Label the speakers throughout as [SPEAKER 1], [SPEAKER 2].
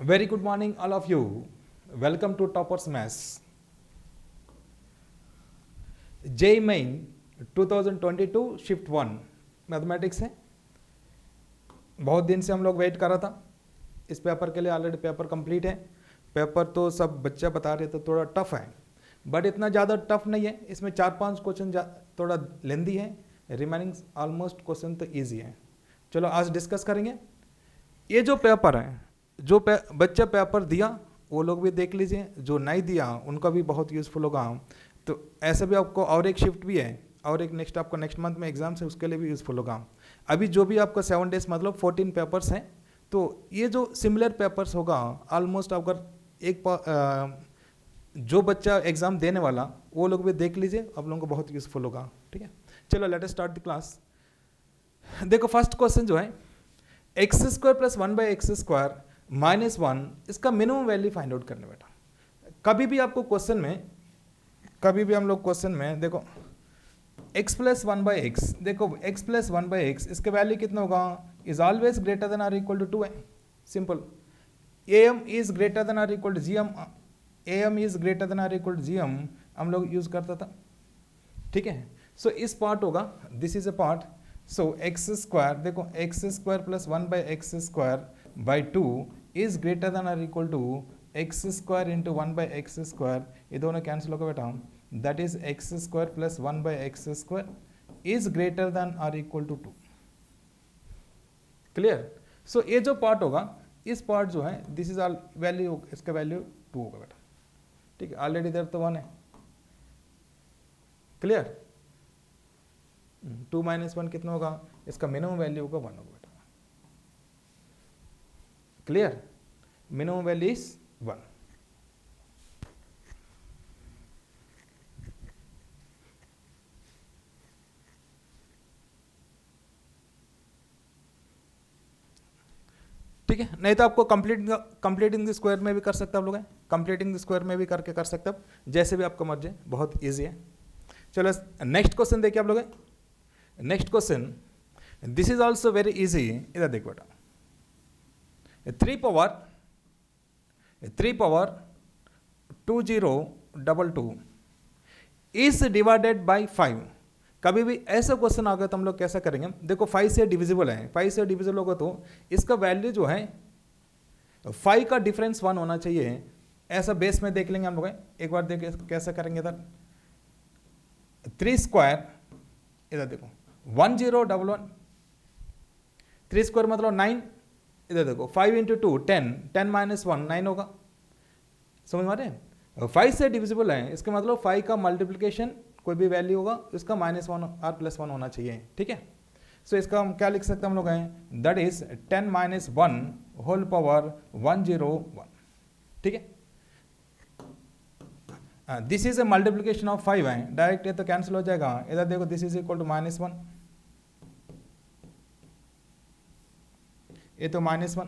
[SPEAKER 1] Very good morning, all of you. Welcome to Toppers Maths. JEE Main 2022 shift 1 mathematics है। बहुत दिन से हम लोग वेट कर रहा था इस पेपर के लिए। ऑलरेडी पेपर कंप्लीट है। पेपर तो सब बच्चे बता रहे थे थोड़ा टफ है, बट इतना ज़्यादा टफ नहीं है। इसमें 4-5 क्वेश्चन थोड़ा लेंदी है, रिमेनिंग ऑलमोस्ट क्वेश्चन तो ईजी है। चलो आज डिस्कस करेंगे। ये जो पेपर है, जो बच्चा पेपर दिया वो लोग भी देख लीजिए, जो नहीं दिया उनका भी बहुत यूज़फुल होगा। तो ऐसे भी आपको और एक शिफ्ट भी है, और एक नेक्स्ट आपको नेक्स्ट मंथ में एग्जाम है, उसके लिए भी यूज़फुल होगा। अभी जो भी आपका 7 डेज मतलब 14 पेपर्स हैं, तो ये जो सिमिलर पेपर्स होगा ऑलमोस्ट आपका एक जो बच्चा एग्ज़ाम देने वाला वो लोग भी देख लीजिए, आप लोगों को बहुत यूज़फुल होगा। ठीक है, चलो let us start the class. देखो फर्स्ट क्वेश्चन जो है x square plus 1/x² minus 1, इसका मिनिमम वैल्यू फाइंड आउट करने बेटा। कभी भी आपको क्वेश्चन में, कभी भी हम लोग क्वेश्चन में देखो x प्लस 1/x, देखो x प्लस 1/x इसके वैल्यू कितना होगा, is always greater than or equal to 2 है। Simple. am is greater than or equal to gm, am is greater than or equal to gm हम लोग use करता था। ठीक है, सो इस पार्ट होगा, this is a part. So x square, देखो x square plus 1/x² by 2 is greater than or equal to x square into 1/x²। ये दोनों कैंसिल होगा बेटा, that is x square plus 1/x² is greater than or equal to 2। Clear. So ये जो part होगा, इस part जो है दिस इज ऑल वैल्यू, इसका वैल्यू 2 होगा बेटा। ठीक है, ऑलरेडी इधर तो 1 है। क्लियर। 2 - 1 कितना होगा, इसका मिनिमम वैल्यू होगा 1 होगा बेटा। Clear, minimum value is 1। ठीक है, नहीं तो आपको कंप्लीटिंग द स्क्वायर में भी कर सकते आप लोग हैं, कंप्लीटिंग द स्क्वायर में भी करके कर सकते आप, जैसे भी आपको मर्जी, बहुत इजी है। चलो नेक्स्ट क्वेश्चन देखिए आप लोग। Next question, this is also very easy. इधर देखो बेटा, 3 पावर 2022 इज डिवाइडेड बाई 5। कभी भी ऐसा क्वेश्चन आ गया तो हम लोग कैसा करेंगे, देखो 5 से डिविजिबल है, 5 से डिविजिबल होगा तो इसका वैल्यू जो है 5 का डिफरेंस 1 होना चाहिए। ऐसा बेस में देख लेंगे हम लोग। एक बार देखिए कैसा करेंगे। इधर 3 स्क्वायर, इधर देखो 1011, 3 स्क्वायर मतलब 9। इधर देखो 5 इंटू 2 10, 10 - 1 9 होगा। समझ में आ रहे हैं। 5 से डिविजिबल है, इसका मतलब 5 का मल्टीप्लिकेशन कोई भी वैल्यू होगा उसका -1 और +1 होना चाहिए। ठीक है, सो इसका हम क्या लिख सकते हैं हम लोग हैं, दैट इज 10 - 1 होल पावर 101। ठीक है, this is A multiplication of 5 है, डायरेक्ट ये तो कैंसिल हो जाएगा। इधर देखो दिस इज इक्वल टू -1, ये तो -1।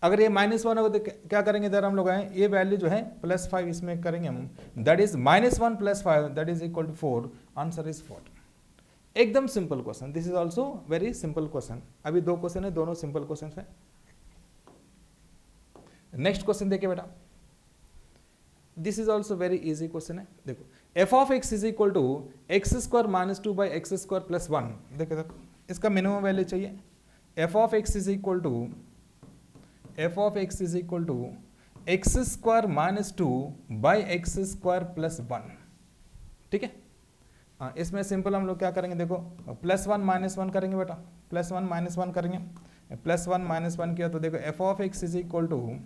[SPEAKER 1] अगर ये -1 होगा तो क्या करेंगे, इधर हम लोग हैं ये वैल्यू जो है +5 इसमें करेंगे हम, that is -1 + 5 that is equal to 4। Answer is 4। एकदम simple question, this is also very simple question. अभी 2 क्वेश्चन है, दोनों सिंपल क्वेश्चन है। नेक्स्ट क्वेश्चन देखिए बेटा, this is also very easy question है। देखो f(x) is equal to x² - 2/x² + 1। देखो इसका मिनिमम वैल्यू चाहिए। f(x) is equal to x² - 2/x² + 1। ठीक है, इसमें सिंपल हम लोग क्या करेंगे, देखो +1 - 1 करेंगे बेटा, +1 - 1 करेंगे। +1 - 1 किया तो देखो f(x) is equal to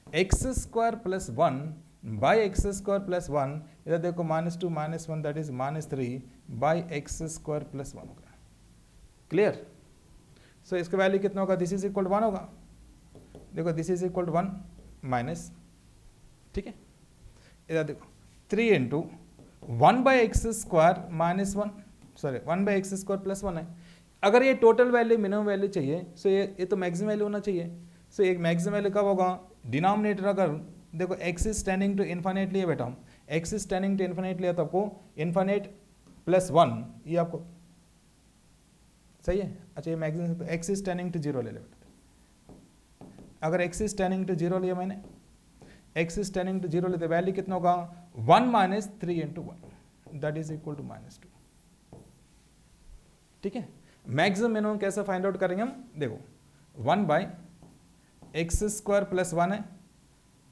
[SPEAKER 1] x² + 1/x² + 1। इधर देखो -2 - 1 दैट इज -3/x² + 1 होगा। क्लियर। सो इसका वैल्यू कितना होगा, दिस इज इक्वल टू 1 होगा। देखो this is equal to 1 minus, ठीक है, इधर देखो 3 इंटू 1/x² - 1, सॉरी 1/x² + 1 है। अगर ये टोटल वैल्यू मिनिमम वैल्यू चाहिए, सो ये तो मैक्सिमम वैल्यू होना चाहिए। सो एक मैक्सिमम वैल्यू कब होगा, डिनोमिनेटर अगर देखो x is tending to infinite लिया बेटा, x is tending to infinite लिया तो आपको इन्फिनिट +1 ये आपको सही है। अच्छा ये maximum x is tending to 0 ले ले बेटा, अगर x इज टेनिंग टू 0 लिया मैंने, x इज टेनिंग टू 0 लेते वैल्यू कितना होगा 1 minus 3 into 1 that is equal to -2। ठीक है, मैक्सिमम मिनिमम कैसे फाइंड आउट करेंगे हम, देखो 1 बाई एक्स स्क्वायर प्लस 1 है,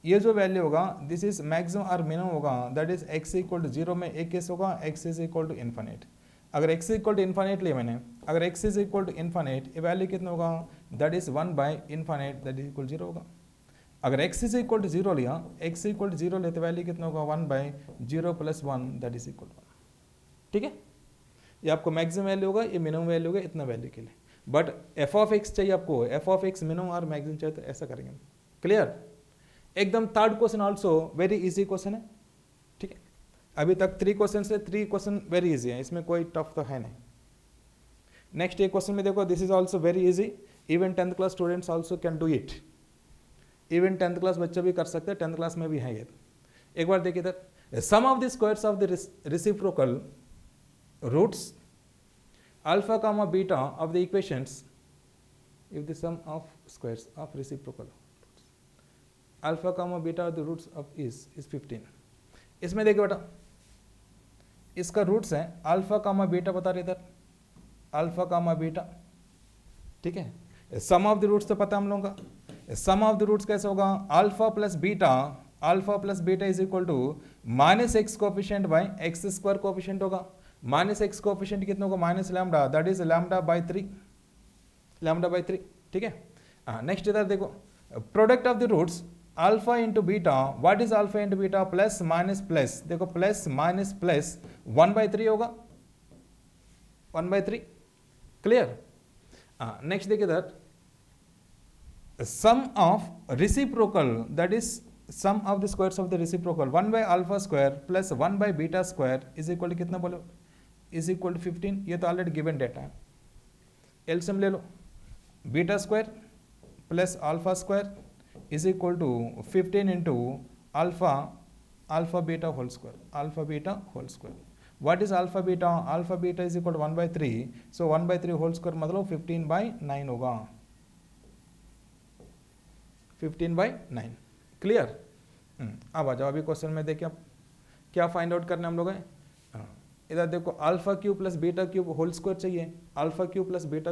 [SPEAKER 1] ये जो वैल्यू होगा दिस इज मैक्सिमम और मिनिमम होगा, that is x equal to 0 में एक केस होगा x is equal to infinite. अगर x इक्वल टू इन्फिनिट लिया मैंने, अगर x is equal to infinite ये वैल्यू कितना होगा, that is 1 by infinite that is equal 0 होगा। अगर x इज इक्वल टू 0 लिया, x इक्वल टू 0 लेते वैल्यू कितना होगा 1 by 0 plus 1 that is equal 1। ठीक है, ये आपको मैक्सिमम वैल्यू होगा, ये मिनिमम वैल्यू होगा इतना वैल्यू के लिए। बट एफ ऑफ एक्स चाहिए आपको, एफ ऑफ एक्स मिनिमम और मैक्सिमम चाहिए तो ऐसा करेंगे हम। क्लियर, एकदम third question also very easy question है। ठीक है, अभी तक 3 क्वेश्चन से 3 क्वेश्चन वेरी इजी है, इसमें कोई टफ तो है नहीं। नेक्स्ट एक क्वेश्चन में देखो, this is also very easy, even 10th class students also can do it, even 10th class बच्चे भी कर सकते हैं, 10th क्लास में भी है ये। एक बार देखिए इधर, sum of the squares of the reciprocal roots alpha comma beta of the equations if the sum of squares of reciprocal alpha comma beta of the roots of is 15। इसमें देखिए बेटा, इसका रूट्स है अल्फा कामा beta बता रहे इधर, alpha कामा beta. ठीक है, सम ऑफ द रूट्स तो पता हम लोगों का, सम ऑफ द रूट्स कैसे होगा, alpha plus beta, alpha plus beta is equal to minus x coefficient by x square coefficient होगा, माइनस एक्स कोफिशिएंट कितना होगा minus lambda that is lambda by 3, lambda by 3। ठीक है, नेक्स्ट इधर देखो, product of the roots alpha into beta, what is alpha into beta, plus minus plus, देखो plus minus plus 1/3 होगा, 1/3। Clear, next देखिए इधर, sum of reciprocal that is sum of the squares of the reciprocal 1 by alpha square plus 1 by beta square is equal to कितना बोलो, is equal to 15। ये तो already given data है, LCM ले लो, beta square plus alpha square is equal to 15 into alpha, alpha beta whole square, alpha beta whole square. What is alpha beta, alpha beta is equal to 1/3, so 1/3 whole square मतलब 15/9 होगा, 15/9। Clear, अब आ जाओ अभी question में देखिए आप क्या find out करना हम लोग हैं। इधर देखो alpha cube plus beta cube whole square चाहिए, alpha cube plus beta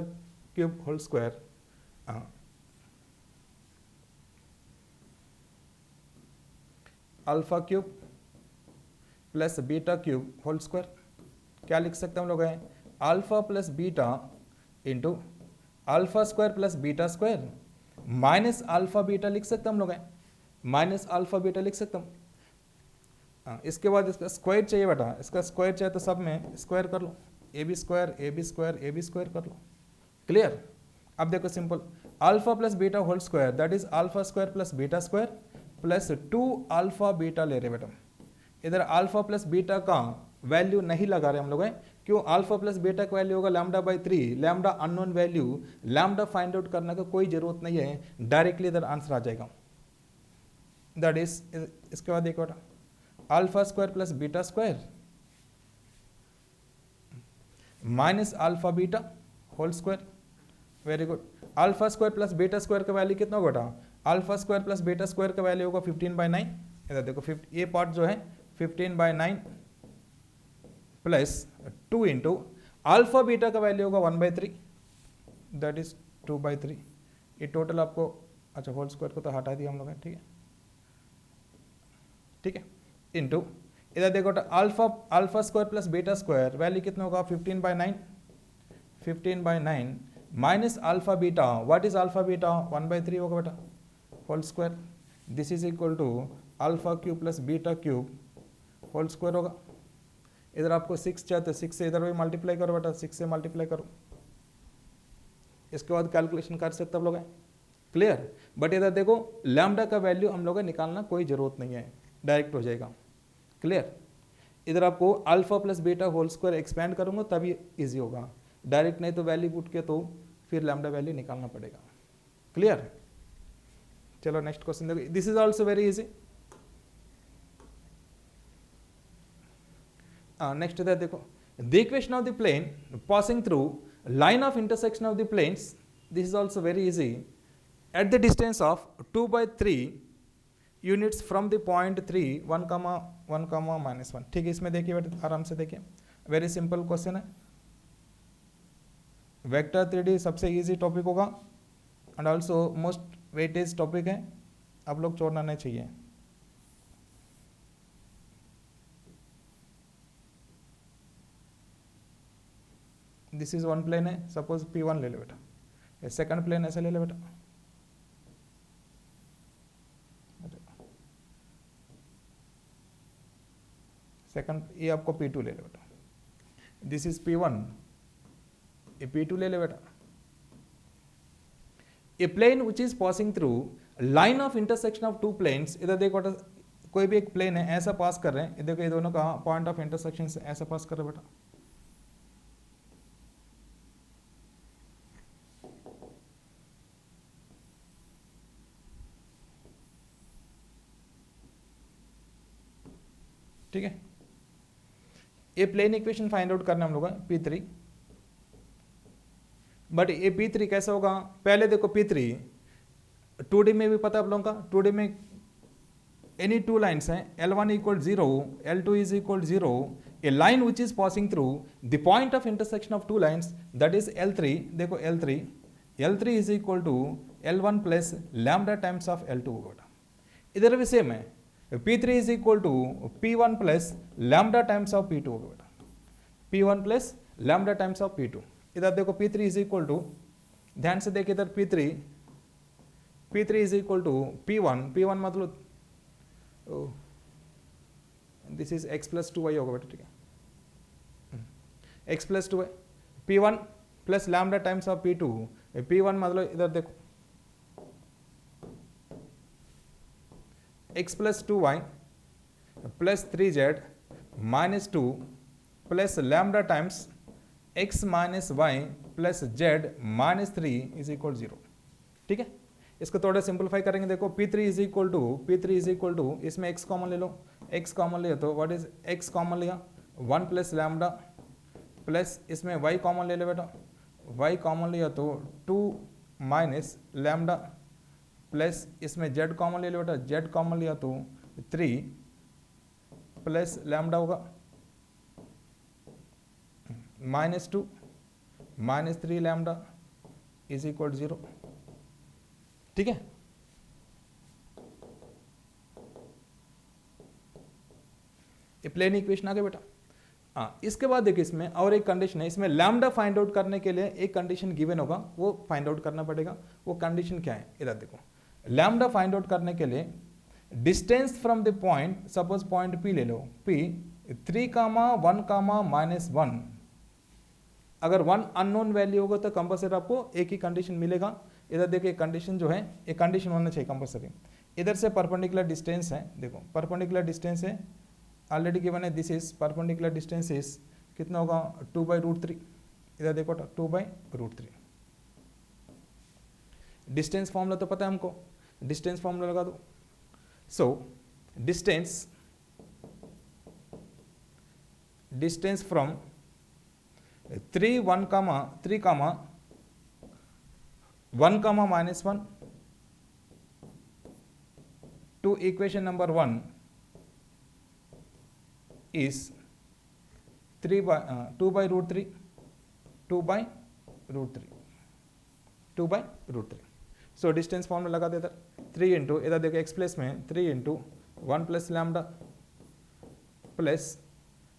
[SPEAKER 1] cube whole square, alpha cube plus beta cube whole square, क्या लिख सकते हैं हम लोग हैं, alpha plus beta into alpha square plus beta square minus alpha beta लिख सकते हैं हम लोग हैं, माइनस अल्फा बीटा लिख सकता हूँ। इसके बाद इसका स्क्वायर चाहिए बेटा, इसका स्क्वायर चाहिए तो सब में स्क्वायर कर लो, A B square A B square A B square कर लो। क्लियर, अब देखो simple, alpha plus beta whole square that is alpha square plus beta square plus 2 alpha beta ले रहे बेटा। इधर अल्फा प्लस बीटा का वैल्यू नहीं लगा रहे हम लोग हैं, क्यों, अल्फा प्लस बीटा का वैल्यू होगा lambda by 3, lambda unknown value, lambda find out करने का कोई जरूरत नहीं है, डायरेक्टली इधर आंसर आ जाएगा। दैट इज, इसके बाद देखो बेटा, alpha square plus beta square minus alpha beta whole square, very good. Alpha square plus beta square का वैल्यू कितना होगा बेटा, alpha square plus beta square का वैल्यू होगा 15/9। इधर देखो ये पार्ट जो है 15/9 प्लस 2 इंटू अल्फा बीटा का वैल्यू होगा 1/3 दैट इज 2/3। ये टोटल आपको, अच्छा होल स्क्वायर को तो हटा दिया हम लोग हैं, ठीक है, ठीक है, इंटू इधर देखो alpha square plus beta square value कितना होगा 15/9 minus alpha beta, what is alpha beta 1/3 होगा बेटा whole square, this is equal to alpha cube plus beta cube whole square होगा। इधर आपको 6 चाहिए तो 6 से इधर भी मल्टीप्लाई करो बेटा, 6 से मल्टीप्लाई करो, इसके बाद कैलकुलेशन कर सकते हम लोग हैं। क्लियर, बट इधर देखो लैम्डा का वैल्यू हम लोग निकालना कोई जरूरत नहीं है, डायरेक्ट हो जाएगा। क्लियर, इधर आपको alpha plus beta whole square expand करूंगा तभी इजी होगा, डायरेक्ट नहीं तो वैल्यू पुट के तो फिर लैम्डा वैल्यू निकालना पड़ेगा। क्लियर, चलो नेक्स्ट क्वेश्चन देखो, this is also very easy. Next इधर देखो, the equation of the plane passing through line of intersection of the planes, this is also very easy at the distance of 2/3 units from the point 3 1, 1, -1। ठीक है, इसमें देखिए बेटा आराम से देखिए, वेरी सिंपल क्वेश्चन है। वेक्टर 3D सबसे इजी टॉपिक होगा and also most weightage topic है, आप लोग छोड़ना नहीं चाहिए। दिस इज वन प्लेन है, सपोज P1 ले ले बेटा, ये सेकंड प्लेन ऐसे ले ले बेटा, सेकंड ये आपको P2 ले ले बेटा, दिस इज P1, ये P2 ले ले बेटा। A plane which is passing through line of intersection of two planes, इधर देखो बेटा कोई भी एक प्लेन है ऐसा पास कर रहे हैं, देखो ये दोनों का पॉइंट ऑफ इंटरसेक्शन से ऐसा पास कर रहे हैं बेटा। ठीक है, ये प्लेन इक्वेशन फाइंड आउट करना हम लोग P3, बट ये P3 कैसा होगा, पहले देखो P3 2D में भी पता है आप लोगों का, 2D में एनी टू लाइन्स हैं, L1 equal 0, L2 is equal 0, a line which is passing through the point of intersection of two lines that is L3, देखो L3 is equal to L1 plus lambda times of L2 होगा। इधर भी same है, P3 is equal to P1 plus lambda times of P2 होगा बेटा, P1 plus lambda times of P2। इधर देखो P3 is equal to, ध्यान से देखिए इधर P3 is equal to P1 मतलब this is x plus 2y होगा बेटा, ठीक है, x plus 2y, P1 plus lambda times of P2, P1 मतलब इधर देखो x plus 2y plus 3z minus 2 plus lambda times x minus y plus z minus 3 is equal 0। ठीक है, इसको थोड़ा सिंपलीफाई करेंगे, देखो P3 इज इक्वल टू इसमें x कॉमन ले लो, x कॉमन लिया तो व्हाट इज x कॉमन लिया 1 प्लस लैम्डा प्लस इसमें y कॉमन ले लो बेटा, y कॉमन लिया तो 2 माइनस लैम्डा प्लस इसमें z कॉमन ले लो बेटा, z कॉमन लिया तो 3 प्लस लैम्डा होगा minus 2 minus 3 lambda is equal 0। ठीक है, ये प्लेन इक्वेशन आ गया बेटा। हाँ, इसके बाद देखिए इसमें और एक कंडीशन है, इसमें लैम्डा फाइंड आउट करने के लिए एक कंडीशन गिवन होगा, वो फाइंड आउट करना पड़ेगा। वो कंडीशन क्या है, इधर देखो, लैम्डा फाइंड आउट करने के लिए distance from the point, suppose point P ले लो, P 3, 1, -1, अगर 1 अननोन वैल्यू होगा तो कंपल्सरी आपको एक ही कंडीशन मिलेगा। इधर देखिए कंडीशन जो है, एक कंडीशन होना चाहिए कंपल्सरी। इधर से परपेंडिकुलर डिस्टेंस है, देखो परपेंडिकुलर डिस्टेंस है ऑलरेडी गिवन है, this is perpendicular distance is कितना होगा 2/√3। इधर देखो 2/√3। डिस्टेंस फॉर्मूला तो पता है हमको, डिस्टेंस फॉर्मूला लगा दो। So distance from 3, 1, 1, -1 to equation number 1 is 2/√3, 2/√3। So distance formula लगा देता 3 इंटू, इधर देखो एक्स प्लेस में 3 into 1 plus lambda plus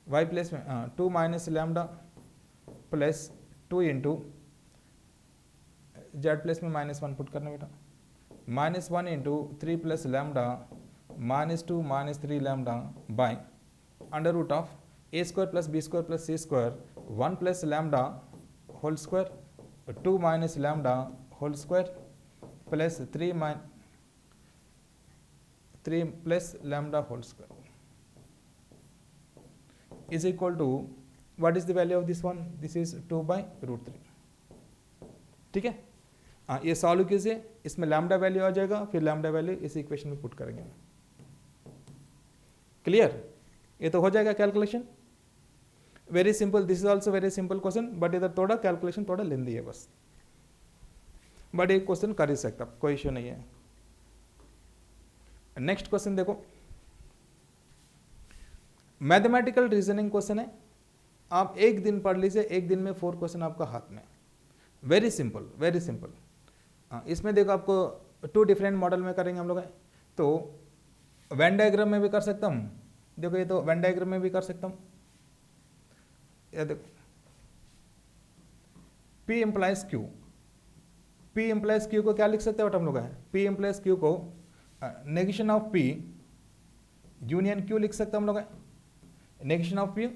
[SPEAKER 1] y place में 2 minus lambda plus 2 into z place में -1 पुट करना बेटा, -1 into 3 plus lambda -2 -3 lambda by under root of a² plus b² plus c² 1 plus lambda whole square 2 minus lambda whole square plus 3 plus lambda whole square is equal to what is the value of this one, this is 2/√3। ठीक है, हाँ ये solve कीजिए, इसमें lambda value आ जाएगा, फिर lambda value इस इक्वेशन में पुट करेंगे। क्लियर, ये तो हो जाएगा calculation, very simple, this is also very simple question, but इधर थोड़ा कैलकुलेशन थोड़ा लेंदी है बस। बट एक क्वेश्चन कर ही सकता, कोई इश्यू नहीं है। नेक्स्ट क्वेश्चन देखो, मैथमेटिकल रीजनिंग क्वेश्चन है, आप एक दिन पढ़ लीजिए, एक दिन में 4 क्वेश्चन आपका हाथ में, वेरी सिंपल वेरी सिंपल। इसमें देखो आपको 2 डिफरेंट मॉडल में करेंगे हम लोग, तो वेन डायग्राम में भी कर सकता हूँ, देखो ये तो वेन डायग्राम में भी कर सकता हूँ, ये देखो P implies Q, P implies Q को क्या लिख सकते हैं हम लोग, P इम्प्लाइज Q को negation of P union Q लिख सकते हैं हम लोग, negation of P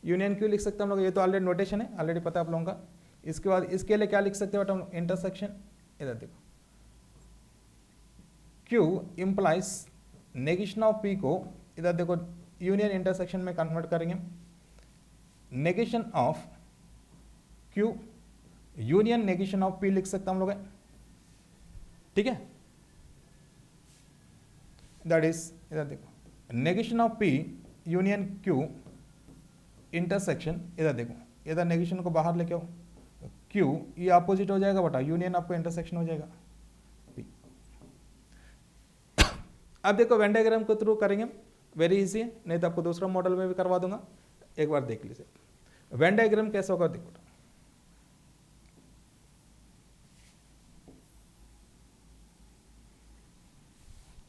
[SPEAKER 1] union Q लिख सकते हैं हम लोग, ये तो ऑलरेडी नोटेशन है, ऑलरेडी पता है आप लोगों का। इसके बाद इसके लिए क्या लिख सकते हैं हम, इंटरसेक्शन, इधर देखो Q implies negation of P को इधर देखो यूनियन इंटरसेक्शन में कन्वर्ट करेंगे, negation of Q union negation of P लिख सकते हम लोग, ठीक है। दैट इज इधर देखो negation of P union Q intersection, इधर देखो इधर नेगेशन को बाहर लेके आओ, Q ये अपोजिट हो जाएगा बटा यूनियन आपको इंटरसेक्शन हो जाएगा P। अब देखो वेन डायग्राम के थ्रू करेंगे, वेरी इजी है, नहीं तो आपको दूसरा मॉडल में भी करवा दूंगा, एक बार देख लीजिए वेन डायग्राम कैसे होगा। देखो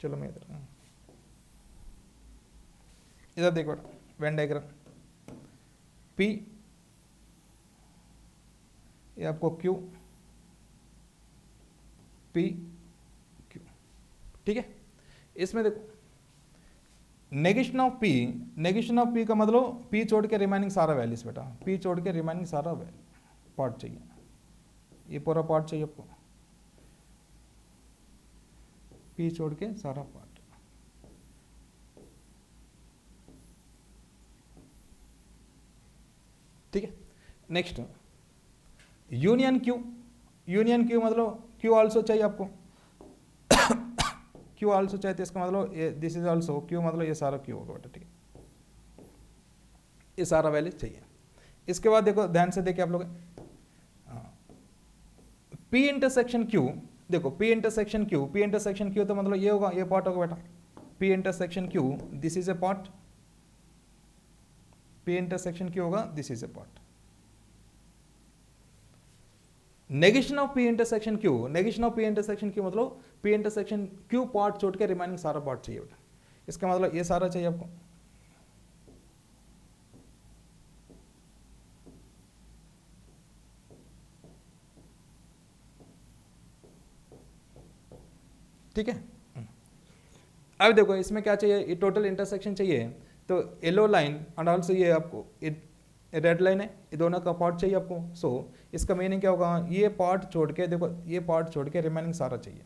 [SPEAKER 1] चलो मैं इधर देखो वेन डायग्राम, P ये आपको Q P Q, ठीक है। इसमें देखो negation of P, negation of P का मतलब P छोड़ के रिमाइनिंग सारा वैल्यूज बेटा, P छोड़ के रिमाइनिंग सारा वैल्यू पार्ट चाहिए, ये पूरा पार्ट चाहिए आपको, P छोड़ के सारा पार्ट, ठीक है। Next union Q, union Q मतलब Q आल्सो चाहिए आपको Q आल्सो चाहिए, तो इसका मतलब दिस इज आल्सो Q, मतलब ये सारा Q होगा बेटा, ठीक है, ये सारा वैल्यू चाहिए। इसके बाद देखो ध्यान से देखिए आप लोग, P इंटरसेक्शन Q, देखो P intersection Q, P intersection Q तो मतलब ये होगा, ये पार्ट होगा बेटा, P intersection Q this is A part, P intersection Q होगा this is A part. Negation of P intersection Q, negation of P intersection Q मतलब P intersection Q part छोड़ के रिमाइनिंग सारा पार्ट चाहिए बेटा, इसका मतलब ये सारा चाहिए आपको, ठीक है। अब देखो इसमें क्या चाहिए, ये टोटल इंटरसेक्शन चाहिए, तो येलो लाइन एंड ऑल्सो ये आपको रेड लाइन है, ये दोनों का पार्ट चाहिए आपको। सो इसका मीनिंग क्या होगा, ये पार्ट छोड़ के देखो, ये पार्ट छोड़ के रिमेनिंग सारा चाहिए,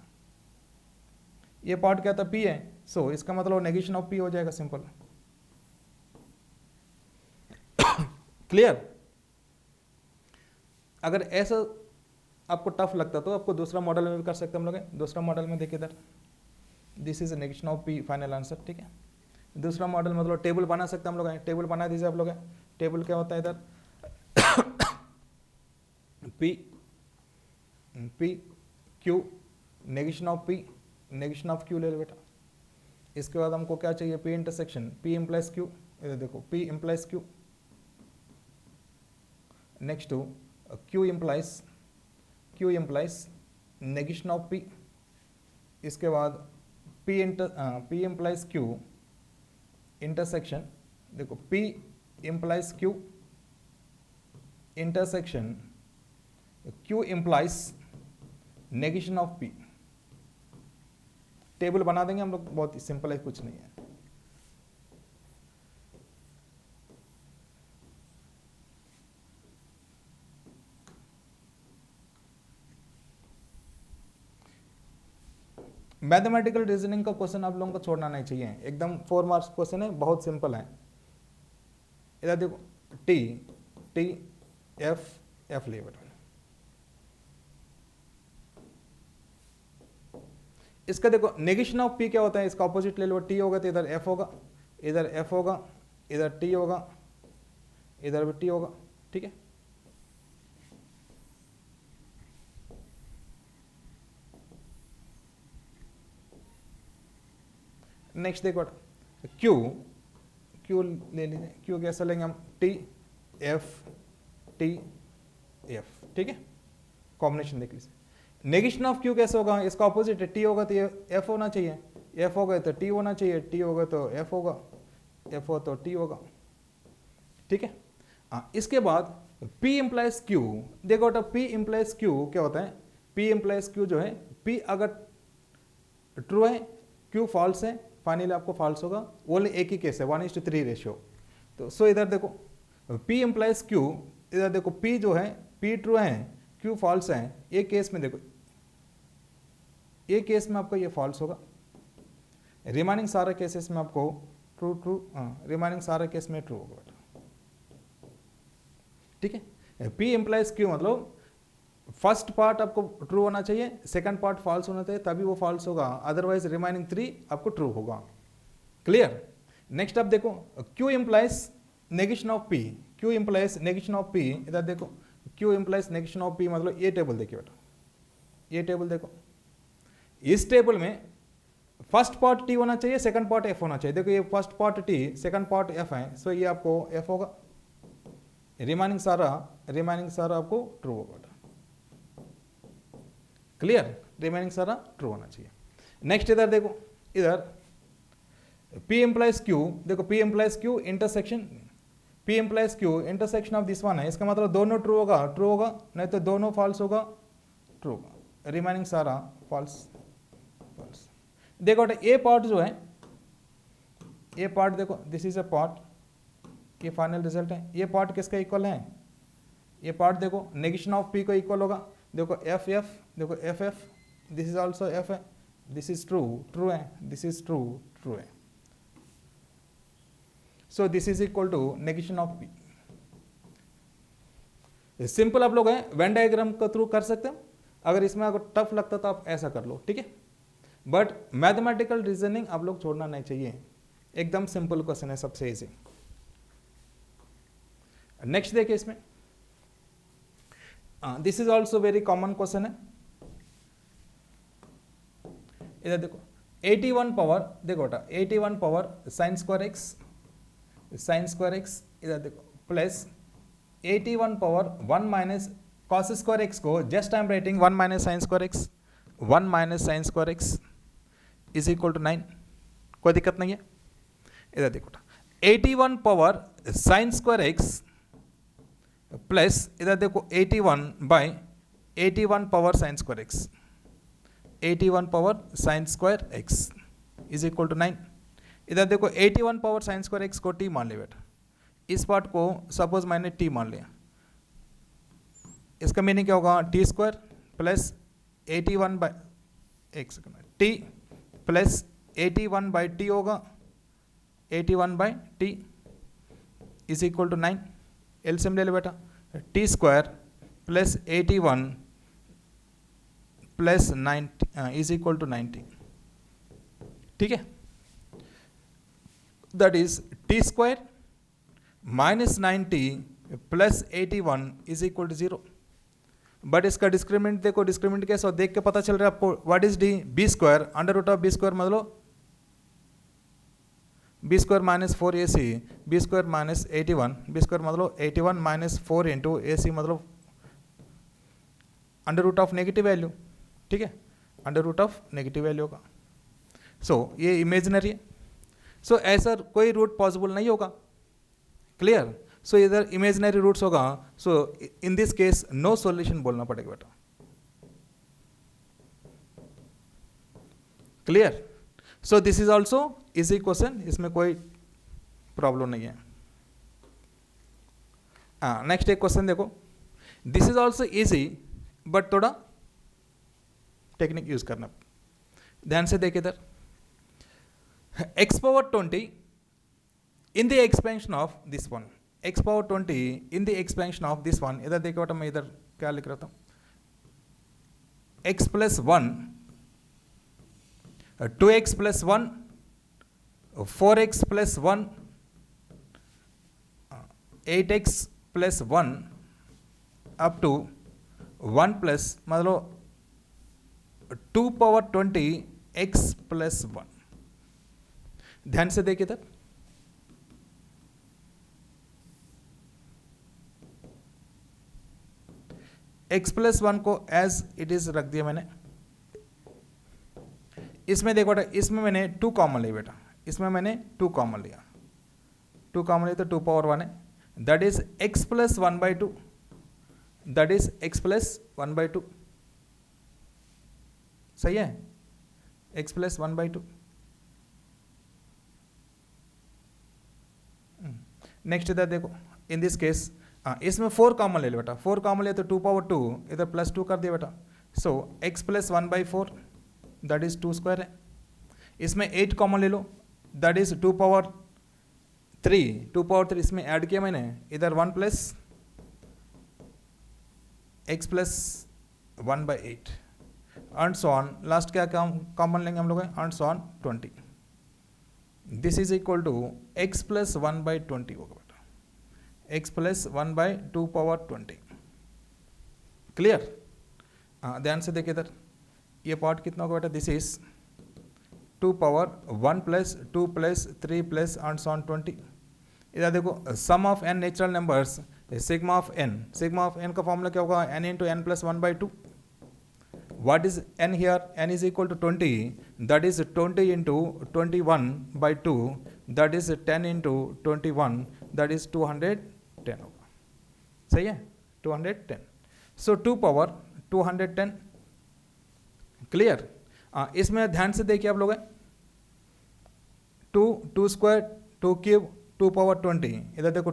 [SPEAKER 1] ये पार्ट क्या था P है, सो इसका मतलब नेगेशन ऑफ P हो जाएगा, सिंपल क्लियर। अगर ऐसा आपको टफ लगता तो आपको दूसरा मॉडल में भी कर सकते हम लोग, दूसरा मॉडल में देखिए इधर, this is negation of P final answer, ठीक है। दूसरा मॉडल मतलब टेबल बना सकते हम लोग, टेबल बना दीजिए आप लोग, टेबल क्या होता है इधर P Q negation of P, negation of Q ले लो बेटा। इसके बाद हमको क्या चाहिए, P intersection, P implies Q, इधर देखो P implies Q, next to Q implies negation of P, इसके बाद P इम्प्लाइज Q इंटरसेक्शन, देखो P implies Q intersection Q implies negation of P। Table बना देंगे हम लोग, बहुत ही सिंपल है, कुछ नहीं है। मैथमेटिकल रीजनिंग का क्वेश्चन आप लोगों को छोड़ना नहीं चाहिए, एकदम 4 मार्क्स क्वेश्चन है, बहुत सिंपल है। इधर देखो टी एफ ले बेटा, इसका देखो नेगेशन ऑफ P क्या होता है, इसका ऑपोजिट ले लो, T होगा तो इधर F होगा, इधर F होगा, इधर T होगा, इधर भी T होगा, ठीक है। नेक्स्ट देखो क्यू, क्यू ले लीजिए, क्यू कैसे लेंगे हम, टी एफ टी एफ, ठीक है, कॉम्बिनेशन देख लीजिए। नेगेशन ऑफ क्यू कैसे होगा, इसका ऑपोजिट है, टी होगा तो ये एफ होना चाहिए, एफ होगा तो टी होना चाहिए, टी होगा तो एफ होगा, एफ हो तो टी होगा, ठीक है। इसके बाद P इम्प्लाइज Q, देखो बेटा P इम्प्लाइज Q क्या होता है, P इम्प्लाइज Q जो है, P अगर ट्रू है, Q फॉल्स है, फाइनली आपको फॉल्स होगा, ओनली एक ही केस है 1:3 रेशियो। तो सो इधर देखो P इम्प्लाइज Q, इधर देखो P जो है, P ट्रू है, Q फॉल्स है, एक केस में देखो, एक केस में आपको ये फॉल्स होगा, रिमाइनिंग सारे केसेस में आपको ट्रू ट्रू, रिमाइनिंग सारे केस में ट्रू होगा, ठीक है। P इम्प्लाइज Q मतलब फर्स्ट पार्ट आपको ट्रू होना चाहिए, सेकंड पार्ट फॉल्स होना चाहिए, तभी वो फॉल्स होगा, अदरवाइज रिमाइनिंग 3 आपको ट्रू होगा। क्लियर। नेक्स्ट आप देखो Q implies negation of P, Q implies negation of P, इधर देखो Q implies negation of P मतलब ये टेबल देखिए बेटा, ये टेबल देखो, इस टेबल में फर्स्ट पार्ट T होना चाहिए, सेकंड पार्ट F होना चाहिए, देखो ये first part T, second part F है, सो ये आपको F होगा, रिमाइनिंग सारा आपको ट्रू होगा। क्लियर, रिमाइनिंग सारा ट्रू होना चाहिए। नेक्स्ट इधर देखो, इधर P इम्प्लाइज Q, देखो P implies Q intersection, P implies Q intersection of this one है, इसका मतलब दोनों ट्रू होगा, ट्रू होगा, नहीं तो दोनों फॉल्स होगा, ट्रू होगा, रिमाइनिंग सारा फॉल्स फॉल्स। देखो ये पार्ट जो है, ये पार्ट देखो, दिस इज अ पार्ट, ये फाइनल रिजल्ट है, ये पार्ट किसका इक्वल है, ये पार्ट देखो नेगेशन ऑफ P को इक्वल होगा, देखो एफ एफ, देखो F F, this is also F है, दिस इज ट्रू, ट्रू है, दिस इज ट्रू, ट्रू है, so this is equal to negation of P। Simple आप लोग हैं वेन डायग्राम के थ्रू कर सकते हैं, अगर इसमें अगर टफ लगता तो आप ऐसा कर लो, ठीक है, बट मैथमेटिकल रीजनिंग आप लोग छोड़ना नहीं चाहिए, एकदम सिंपल क्वेश्चन है, सबसे इजी। नेक्स्ट देखिए इसमें, this is also very common question है, इधर देखो 81 पावर, देखो बेटा 81 power sine square x, sine square x, इधर देखो plus 81 power 1 minus cos square x को just I am writing 1 minus sine square x, 1 minus sine square x is equal to 9, कोई दिक्कत नहीं है। इधर देखो 81 power sine square x plus इधर देखो 81 bye 81 power sine square x, 81 power sine square x is equal to 9। इधर देखो 81 पावर साइन स्क्वायर एक्स को t मान लिया बेटा, इस पार्ट को सपोज मैंने t मान लिया, इसका मीनिंग क्या होगा, टी स्क्वायर प्लस 81 बाय, एक second, t plus 81 by t होगा, 81 by t is equal to 9, LCM ले लो बेटा, t square plus 81 plus 90 is equal to 90, ठीक है, that is t square minus 90 plus 81 is equal to 0। But इसका discriminant देखो, discriminant कैसे हो देख के पता चल रहा है आपको, what is D, B square under root of B square मतलब B square minus 4 AC, B square minus 81, B square मतलब 81 माइनस 4 इंटू AC मतलब under root of negative value, ठीक है, under root of negative value होगा। So ये imaginary है, सो ऐसा कोई रूट पॉसिबल नहीं होगा, क्लियर। सो इधर इमेजिनरी रूट्स होगा, so in this case no solution बोलना पड़ेगा बेटा, clear. So this is also easy question, इसमें कोई प्रॉब्लम नहीं है। नेक्स्ट एक क्वेश्चन देखो, this is also easy but थोड़ा टेक्निक यूज करना, ध्यान से देखिए इधर, x power 20 in the expansion of this one, x power 20 in the expansion of this one, इधर देखो बेटा मैं इधर क्या लिख रहा था, x plus 1, 2x plus 1, 4x plus 1, 8x plus 1 up to 1 plus मतलब 2 पावर 20 x प्लस 1, ध्यान से देखिए इधर, x+1 को एज इट इज रख दिया मैंने। इसमें देखो बेटा, इसमें मैंने 2 कॉमन लिया बेटा, इसमें मैंने 2 कॉमन लिया, 2 कॉमन लिया तो 2 पावर 1 है, that is x+1/2, that is x+1/2, सही है, x+1/2। नेक्स्ट इधर देखो, इन दिस केस इसमें 4 कॉमन ले लो बेटा, 4 कॉमन लिया तो 2 पावर 2, इधर +2 कर दिया बेटा, सो x+1/4 दैट इज 2 स्क्वायर है। इसमें 8 कॉमन ले लो, दैट इज 2 पावर 3, इसमें ऐड किया मैंने, इधर 1 plus x+1/8 and so on, last क्या कॉमन लेंगे हम लोग, and so on 20, this is equal to x+1/20 होगा बेटा, x+1/2 पावर 20, क्लियर। ध्यान से देखिए इधर, ये पार्ट कितना होगा बेटा, this is 2 power 1 plus 2 plus 3 plus and so on 20। इधर देखो, sum of n natural numbers sigma of n, sigma of n का फॉर्मूला क्या होगा, n into n plus 1/2। What is n here? n is equal to 20, that is 20 into 21/2, that is 10 into 21, that is 210 होगा, सही है, 210, so 2 power 210, clear. इसमें ध्यान से देखिए आप लोग, 2 स्क्वायर 2 क्यूब 2 पावर 20, इधर देखो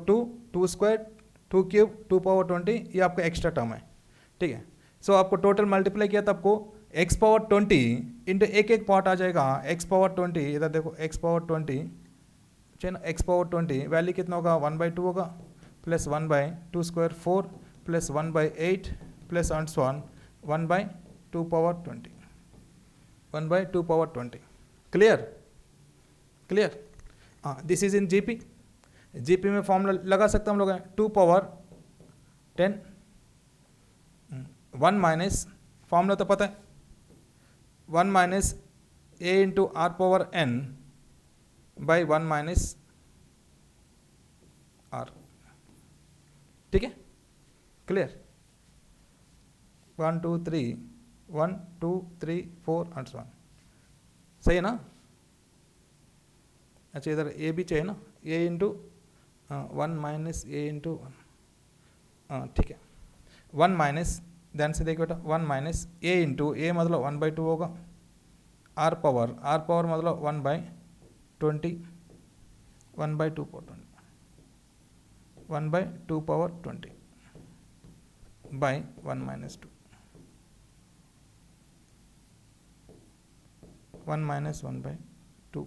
[SPEAKER 1] 2 स्क्वायर 2 क्यूब 2 पावर 20, ये आपका एक्स्ट्रा टर्म है, ठीक है। सो आपको टोटल मल्टीप्लाई किया तो आपको x पावर 20 इंटू एक पार्ट आ जाएगा, x पावर 20, इधर देखो x पावर 20, चलिए ना, x पावर 20 वैल्यू कितना होगा, 1/2 होगा, plus 1/2 square 4 plus 1/8 plus and so on 1/2 power 20, 1/2 power 20, clear, clear. This is in GP, GP में फॉर्मूला लगा सकते हम लोग, 2 पावर 10, 1 माइनस, फॉर्मूला तो पता है, 1 minus a into r power n by 1 minus r, ठीक है, क्लियर। 1 2 3 1 2 3 4 एंड सो ऑन, सही है ना। अच्छा इधर a भी चाहिए ना, a into 1 minus a into 1, ठीक है, 1 माइनस, ध्यान से देखो बेटा, 1 माइनस a इंटू a मतलब 1/2 होगा, r पावर मतलब 1/20, 1/2 power 20, 1/2 power 20 by 1 minus 2, 1 minus 1/2,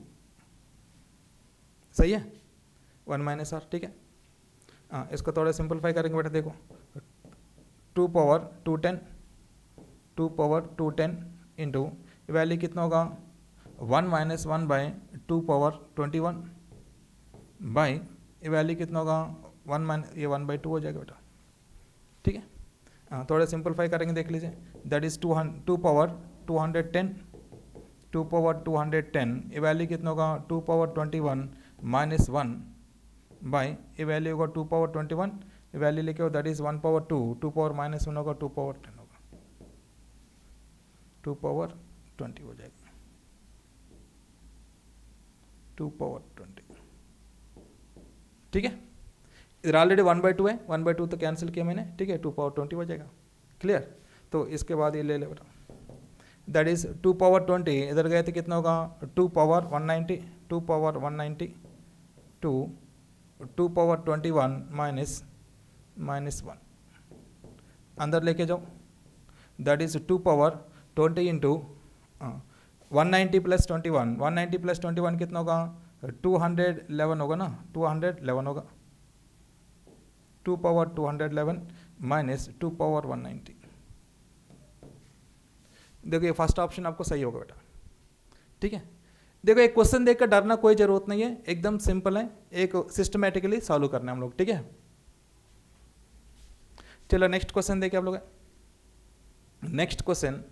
[SPEAKER 1] सही है, 1 माइनस r, ठीक है। इसको थोड़ा सिंपलीफाई करेंगे बेटा, देखो 2 पावर 210, 2 पावर 210 इंटू वैल्यू कितना होगा, 1 माइनस 1/2 पावर 21 बाई वैल्यू कितना होगा, 1 माइनस, ये 1/2 हो जाएगा बेटा, ठीक है। थोड़ा सिंपलीफाई करेंगे, देख लीजिए, दैट इज 2 पावर 210, 2 पावर 210, ये वैल्यू कितना होगा, 2 पावर 21 माइनस 1 बाई ये वैल्यू होगा 2 पावर 21, वैल्यू लेके हो, that is 1 power 2, 2 power minus 1 होगा, 2 पावर 10 होगा, 2 पावर 20 हो जाएगा, 2 पावर 20, ठीक है। इधर ऑलरेडी 1/2 है, 1/2 तो कैंसिल किया मैंने, ठीक है, 2 पावर 20 हो जाएगा, क्लियर। तो इसके बाद ये ले ले बेटा, दैट इज 2 पावर 20, इधर गए तो कितना होगा, 2 पावर 190, 2 पावर 190 2 पावर 21 माइनस 1, अंदर लेके जाओ, that is 2 power 20 into 190 plus 21, 190 plus 21 कितना होगा, 211 होगा ना, 211 होगा, 2 पावर 211 माइनस 2 पावर 190। देखो ये फर्स्ट ऑप्शन आपको सही होगा बेटा, ठीक है। देखो एक क्वेश्चन देखकर डरना कोई जरूरत नहीं है, एकदम सिंपल है, एक सिस्टमेटिकली सॉल्व करना है हम लोग, ठीक है। चलो नेक्स्ट क्वेश्चन देखिए आप लोग, next question,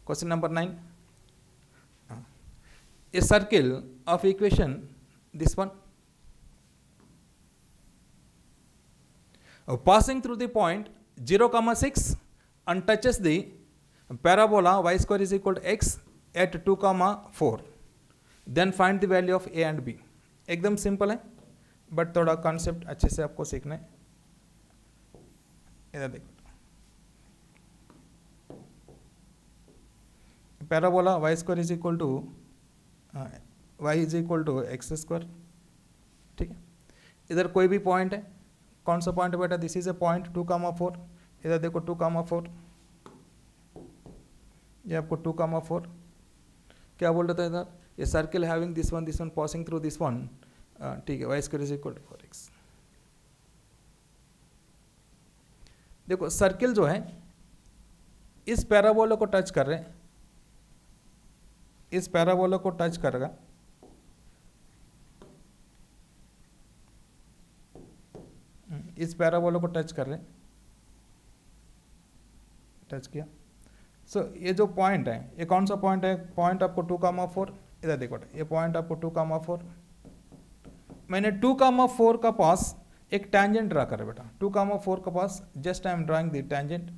[SPEAKER 1] question number 9। a circle of equation this one passing through the point 0, 6 and touches the parabola y square is equal to x at 2, 4. Then find the value of a and b. एकदम simple है but थोड़ा concept अच्छे से आपको सीखना है. इधर देखो, parabola y square is equal to y is equal to x square. ठीक है, इधर कोई भी पॉइंट है. कौन सा पॉइंट है बेटा? This is A point 2, 4. इधर देखो 2, 4. ये आपको 2, 4 क्या बोल रहा था इधर? ये circle having this one passing through this one. ठीक है, y square is equal to 4x. देखो सर्किल जो है इस पैराबोला को टच कर रहे हैं, इस पैराबोला को टच करेगा. इस पैराबोला को टच कर रहे हैं, टच किया. सो ये जो पॉइंट है ये कौन सा पॉइंट है? पॉइंट आपको 2, 4. इधर देखो ये पॉइंट आपको 2, 4. मैंने 2, 4 का पास एक टैंजेंट ड्रा कर बेटा. 2, 4 का पास just I am drawing the tangent.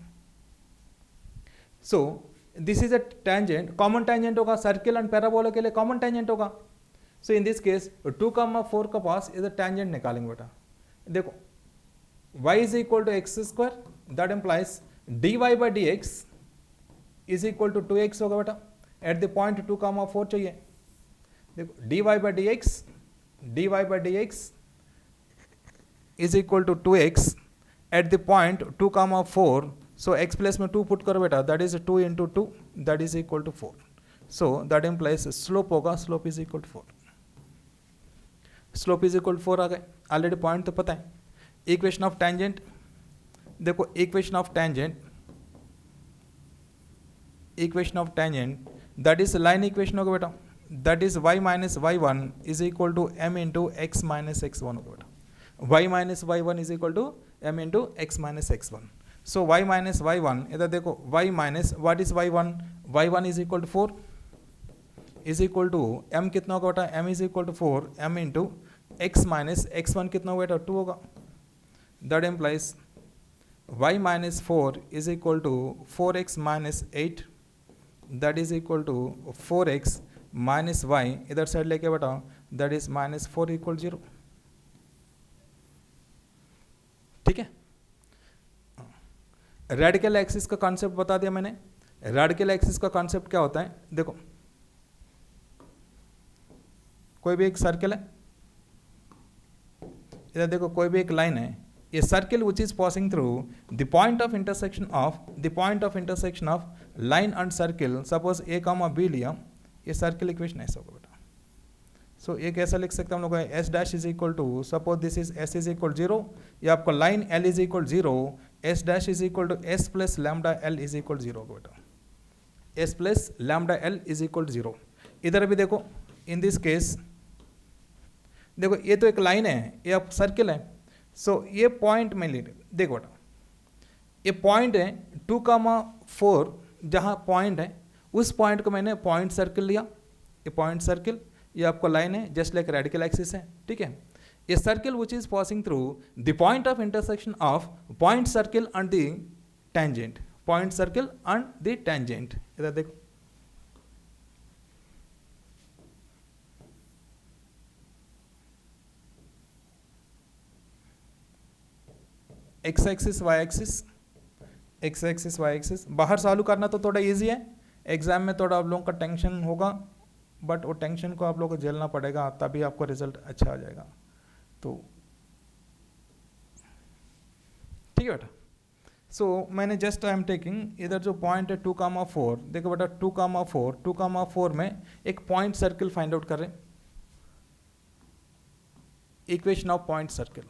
[SPEAKER 1] So this is a tangent. Common tangent होगा सर्किल एंड पैराबोला के लिए, कॉमन टैंजेंट होगा. सो इन दिस केस 2, 4 का पास इज अ टैंजेंट निकालेंगे बेटा. देखो y is equal to x square, that implies dy by dx is equal to 2x होगा बेटा. एट द पॉइंट 2, 4 चाहिए. देखो dy by dx is equal to 2x at the point 2, 4. So x place में 2 put करो बेटा, that is 2 into 2, that is equal to 4. So that implies slope होगा, slope is equal to 4. Slope is equal to 4 आ गए. Already point तो पता है. Equation of tangent देखो, equation of tangent that is line equation होगा बेटा. That is y minus y1 is equal to m into x minus x1 होगा बेटा. y minus y1 is equal to m into x minus x1. So y minus y1, इधर देखो y minus what is y1? y1 is equal to 4 is equal to m कितना होगा बेटा? m is equal to 4 m into x minus x1 कितना होगा बेटा? 2 होगा. That implies y minus 4 is equal to 4x minus 8, that is equal to 4x minus y. इधर side लेके बेटा, that is minus 4 equal 0. ठीक है, रेडिकल एक्सिस का कॉन्सेप्ट बता दिया मैंने. रेडिकल एक्सिस का कॉन्सेप्ट क्या होता है? देखो कोई भी एक सर्कल है, इधर देखो कोई भी एक लाइन है. A circle which is passing through the point of intersection of line and circle, suppose a comma b लिया, ये सर्किल इक्वेशन ऐसा होगा बेटा. सो ये कैसा लिख सकते हैं हम लोग? s dash is equal to, suppose this is s is equal 0, ये आपका line l is equal 0, s dash is equal to s plus lambda l is equal 0 होगा बेटा. s plus lambda l is equal 0. इधर भी देखो, इन this case देखो ये तो एक लाइन है, ये आप सर्किल है. सो ये पॉइंट में ले देखो बेटा, ये पॉइंट है 2, 4 जहाँ पॉइंट है, उस पॉइंट को मैंने पॉइंट सर्किल लिया. ये पॉइंट सर्किल, ये आपको लाइन है जस्ट लाइक रेडिकल एक्सिस है. ठीक है, ये circle which is passing through the point of intersection of point circle and the tangent. Point circle and the tangent. इधर देखो x axis y axis, x axis y axis. बाहर solve करना तो थोड़ा इजी है, एग्जाम में थोड़ा आप लोगों का टेंशन होगा, बट वो टेंशन को आप लोगों को झेलना पड़ेगा, तभी आपको रिजल्ट अच्छा आ जाएगा. तो ठीक है बेटा. सो मैंने जस्ट आई एम टेकिंग इधर जो पॉइंट है 2, 4. देखो बेटा 2, 4 में एक पॉइंट सर्किल फाइंड आउट कर रहे हैं. Equation of point circle,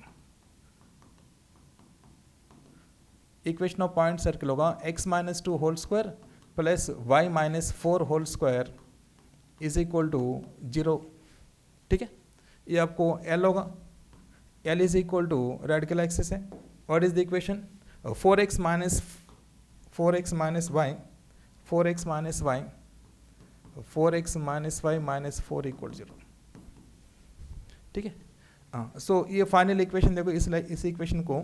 [SPEAKER 1] equation of point circle होगा x minus 2 whole square plus y minus 4 whole square is equal to 0. ठीक है, ये आपको L होगा. L is equal to radical axis है. What is the equation? 4x minus y 4x minus y minus 4 equal 0। ठीक है, हाँ। सो ये फाइनल इक्वेशन देखो, इस इक्वेशन को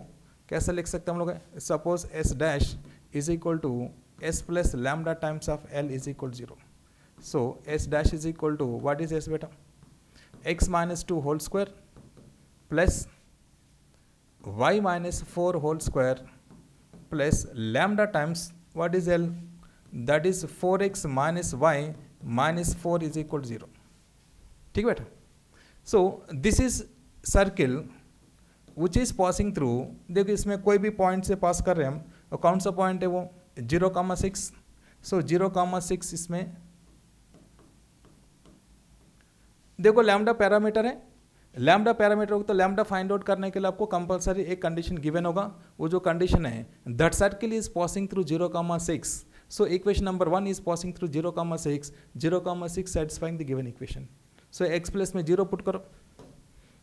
[SPEAKER 1] कैसे लिख सकते हैं हम लोग? Suppose s dash is equal to s plus lambda times of l is equal 0। So s dash is equal to what is s बेटा? x minus 2 whole square plus y minus 4 whole square plus lambda times what is l? That is 4x minus y minus 4 is equal 0। ठीक बेटा? So this is circle which is passing through, देखो इसमें कोई भी point से पास कर रहे हैं हम, और कौन सा पॉइंट है वो? 0,6। सो 0,6 इसमें देखो लैम्डा पैरामीटर है, लैम्डा पैरामीटर होगा तो लैम्डा फाइंड आउट करने के लिए आपको कंपलसरी एक कंडीशन गिवन होगा। वो जो कंडीशन है, that circle is passing through 0,6। So equation number 1 is passing through 0,6, 0,6 satisfying the given equation. So x place में 0 पुट करो,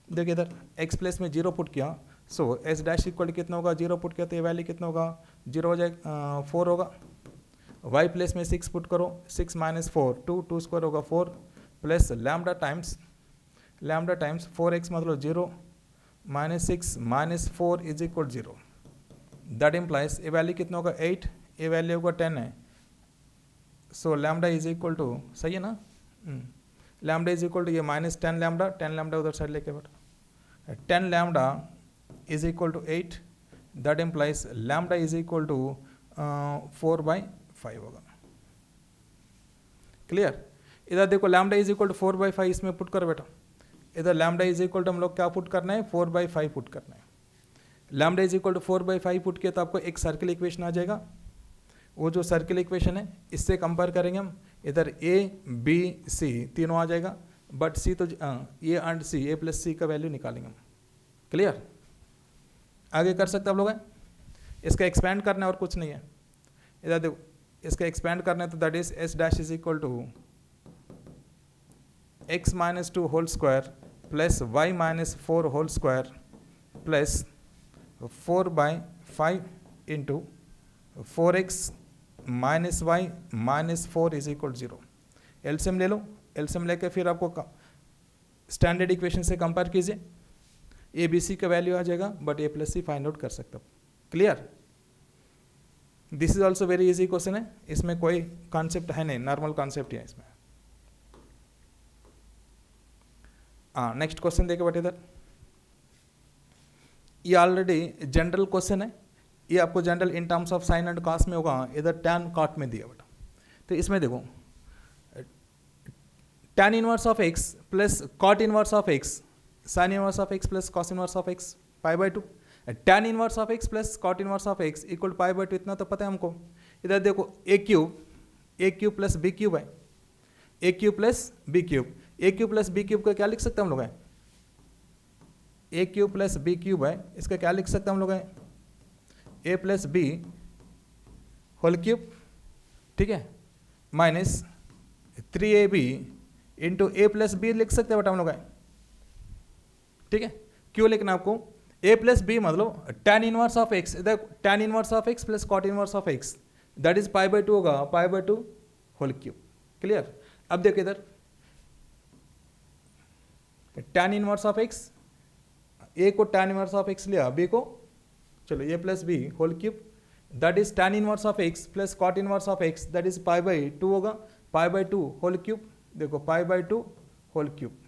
[SPEAKER 1] देखिए इधर एक्स प्लेस में 0 पुट किया, सो एस डैश इक्वल कितना होगा? 0 पुट किया तो ये वैल्यू कितना होगा? 0 हो जाएगा, 4 होगा। वाई प्लेस में 6 पुट करो, 6 माइनस 4 2 स्क्वायर होगा 4 प्लस लैम्डा टाइम्स 4x मतलब 0 minus 6 minus 4 is equal 0। That implies ये वैल्यू कितना होगा? 8, ये वैल्यू होगा 10 है। So lambda is equal to, सही है ना? लैम्डा इज इक्वल टू ये माइनस 10 लैम्डा, 10 लैम्डा उधर साइड लेके बेटा, 10 lambda is equal to 8। That implies lambda is equal to 4/5 होगा। क्लियर? इधर देखो लैम्डा इज इक्वल टू 4/5 इसमें पुट करो बेटा, इधर लैम्डा इज इक्वल टू हम लोग क्या पुट करना है? 4/5 पुट करना है। Lambda is equal to 4/5 put किया तो आपको एक सर्किल इक्वेशन आ जाएगा। वो जो सर्किल इक्वेशन है इससे कंपेयर करेंगे हम, इधर ए बी सी तीनों आ जाएगा, बट सी तो A and C, A plus सी का वैल्यू निकालेंगे हम। क्लियर? आगे कर सकते आप लोग हैं? इसका एक्सपेंड करना है और कुछ नहीं है। इधर देखो इसका एक्सपेंड करना है तो that is s dash is equal to x minus 2 whole square plus y minus 4 whole square plus 4/5 into 4x minus y minus 4 is equal 0। LCM ले लो, एलसीएम लेके फिर आपको स्टैंडर्ड इक्वेशन से कंपेयर कीजिए, ए बी सी का वैल्यू आ जाएगा, but a plus c find out कर सकते हो। Clear? This is also very easy question है, इसमें कोई कॉन्सेप्ट है नहीं, नॉर्मल कॉन्सेप्ट है इसमें। नेक्स्ट क्वेश्चन देखिए बेटा, इधर ये ऑलरेडी जनरल क्वेश्चन है, ये आपको general in terms of sign and cos में होगा, इधर टैन कॉट में दिया बेटा। तो इसमें देखो tan inverse of x plus cot inverse of x, sine inverse of x plus cos inverse of x π/2, tan inverse of x plus cot inverse of x equal π/2, इतना तो पता है हमको। इधर देखो a cube plus b cube है, a cube plus b cube, a cube plus b cube का क्या लिख सकते हैं हम लोग? हैं a cube plus b cube है, इसका क्या लिख सकते हैं हम लोग? हैं ए प्लस बी होल क्यूब, ठीक है, minus 3ab into a plus B लिख सकते हैं बेटा हम लोग। हैं ठीक है, क्यों लिखना आपको? ए प्लस बी मतलब टैन इनवर्स ऑफ एक्स, इधर tan inverse of x plus cot inverse of x, that is π/2 होगा, π/2 होल क्यूब। क्लियर? अब देखो इधर tan inverse of x, a को टैन इनवर्स ऑफ एक्स लिया, बी को चलो a plus b whole cube, that is tan inverse of x plus cot inverse of x, that is π/2 होगा, π/2 whole cube, देखो π/2 whole cube.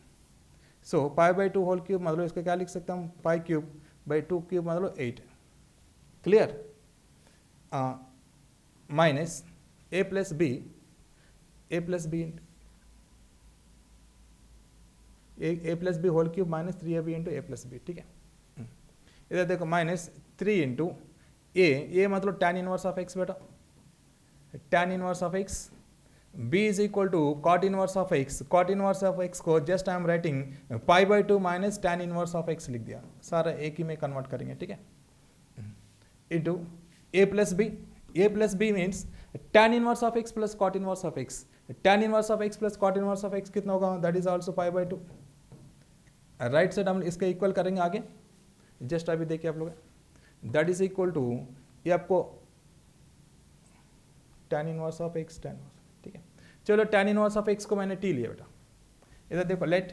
[SPEAKER 1] सो π/2 whole cube मतलब इसका क्या लिख सकते हैं हम? पाई क्यूब बाई 2 क्यूब मतलब 8। Clear? Minus a plus b a plus b whole cube minus 3ab into a plus b. ठीक है, इधर देखो माइनस 3 इंटू ए मतलब टैन इनवर्स ऑफ एक्स बेटा, tan inverse of x, b is equal to cot inverse of x, cot inverse of x को just I am writing π/2 minus tan inverse of x लिख दिया, सारा एक ही में convert करेंगे। ठीक है, into a plus b means tan inverse of x plus cot inverse of x, tan inverse of x plus cot inverse of x कितना होगा? That is also π/2। Right side हम इसके इक्वल करेंगे आगे, जस्ट अभी देखिए आप लोग, दैट इज इक्वल टू ये आपको tan inverse of x, tan, ठीक है, चलो tan इनवर्स ऑफ x को मैंने t लिया बेटा, इधर देखो let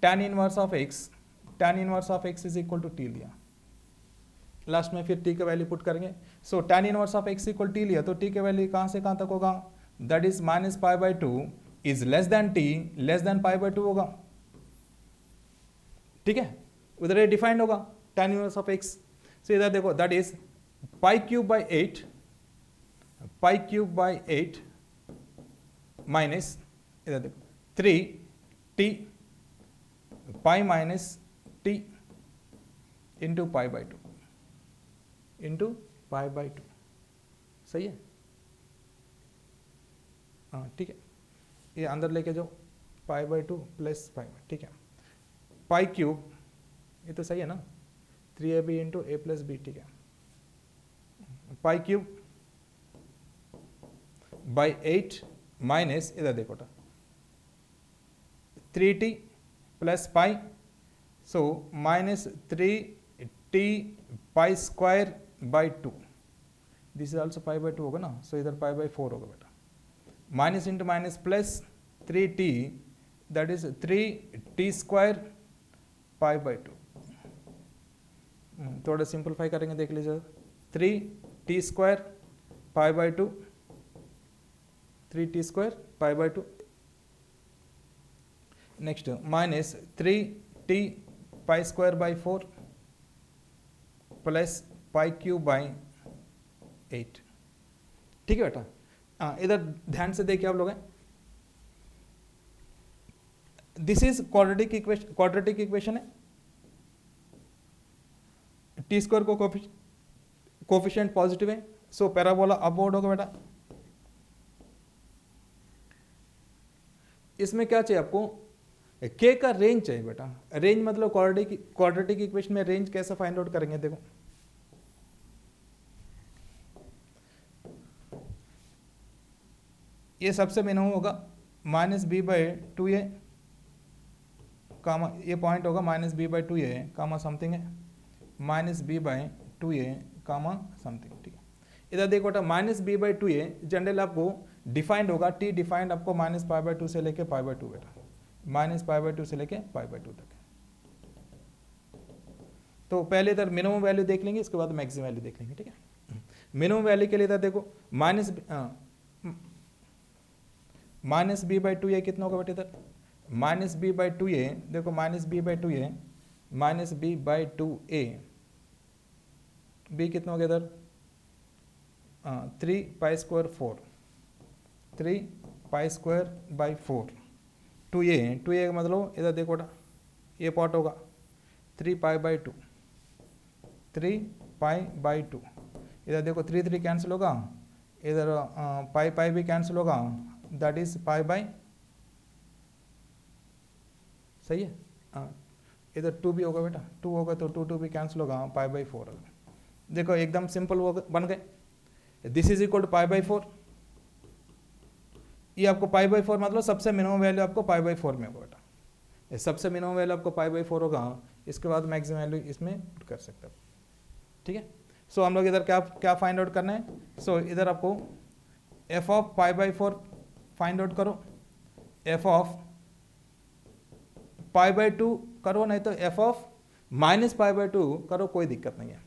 [SPEAKER 1] tan inverse of x is equal to t लिया, लास्ट में फिर t का वैल्यू पुट करेंगे। So tan inverse of x equal t लिया तो t का वैल्यू कहाँ से कहाँ तक होगा, that is minus pi by two is less then t less than pi by to होगा, ठीक है, उधर ये डिफाइंड होगा tan इनवर्स ऑफ x। सो इधर देखो that is pi cube by 8 minus इधर देखो 3t pi minus t into pi by to, सही है, हाँ ठीक है, ये अंदर लेके जाओ पाई बाई टू प्लस पाई, ठीक है, पाई क्यूब ये तो सही है ना, 3ab into a plus b, ठीक है, पाई क्यूब बाई 8 माइनस इधर देखो 3t plus pi, so minus 3t pi square by 2, this is also pi by 2 होगा ना, सो इधर पाई बाई 4 होगा बेटा, minus into minus plus 3t that is 3t square pi by 2, थोड़ा सिंपलीफाई करेंगे देख लीजिए, 3t square pi by 2, 3t square pi by 2, next minus 3t pi square by 4 plus pi cube by 8, ठीक है बेटा। इधर ध्यान से देखिए आप लोग, दिस इज क्वाड्रेटिक इक्वेशन है, टी स्क्वायर को कोफिशिएंट पॉजिटिव है, सो पैराबोला अपवर्ड होगा बेटा। इसमें क्या चाहिए आपको, के का रेंज चाहिए बेटा, रेंज मतलब क्वाड्रेटिक इक्वेशन में रेंज कैसे फाइंड आउट करेंगे, देखो ये सबसे मिनिमम होगा minus b by two a comma, ये पॉइंट होगा minus b by two a comma something है, minus b by two a comma something, ठीक है। इधर देखो बेटा minus b by two a general आपको डिफाइंड होगा, टी डिफाइंड आपको माइनस पाई बाई टू से लेके पाई बाई टू बेटा, माइनस पाई बाई टू से लेके पाई बाई टू तक। तो पहले इधर मिनिमम वैल्यू देख लेंगे, इसके बाद मैक्सिमम वैल्यू देख लेंगे, ठीक है। मिनिमम वैल्यू के लिए इधर देखो minus b by two a कितना होगा बेटा, इधर minus b by two a, देखो minus b by two a minus b by two a, b कितना हो गया इधर 3 pi square 4, 3 pi square by 4, two a का मतलब इधर देखो बेटा ये पार्ट होगा 3 पाई बाई 2, 3 पाई बाई 2, इधर देखो 3 कैंसिल होगा, इधर पाई भी कैंसिल होगा, दैट इज पाई बाई, सही है, इधर 2 भी होगा बेटा, 2 होगा तो 2 भी कैंसिल होगा, पाई बाई 4 होगा। देखो एकदम सिंपल बन गए, this is equal to pi by 4, ये आपको पाई बाई 4 मतलब सबसे मिनिमम वैल्यू आपको पाई बाई 4 में होगा बेटा, सबसे मिनिमम वैल्यू आपको पाई बाई 4 होगा, इसके बाद मैक्सिमम वैल्यू इसमें पुट कर सकते हो, ठीक है। सो हम लोग इधर क्या फाइंड आउट करना है, सो इधर आपको f of pi by 4 find out करो, एफ ऑफ पाई बाई 2 करो, नहीं तो f of minus pi by 2 करो, कोई दिक्कत नहीं है।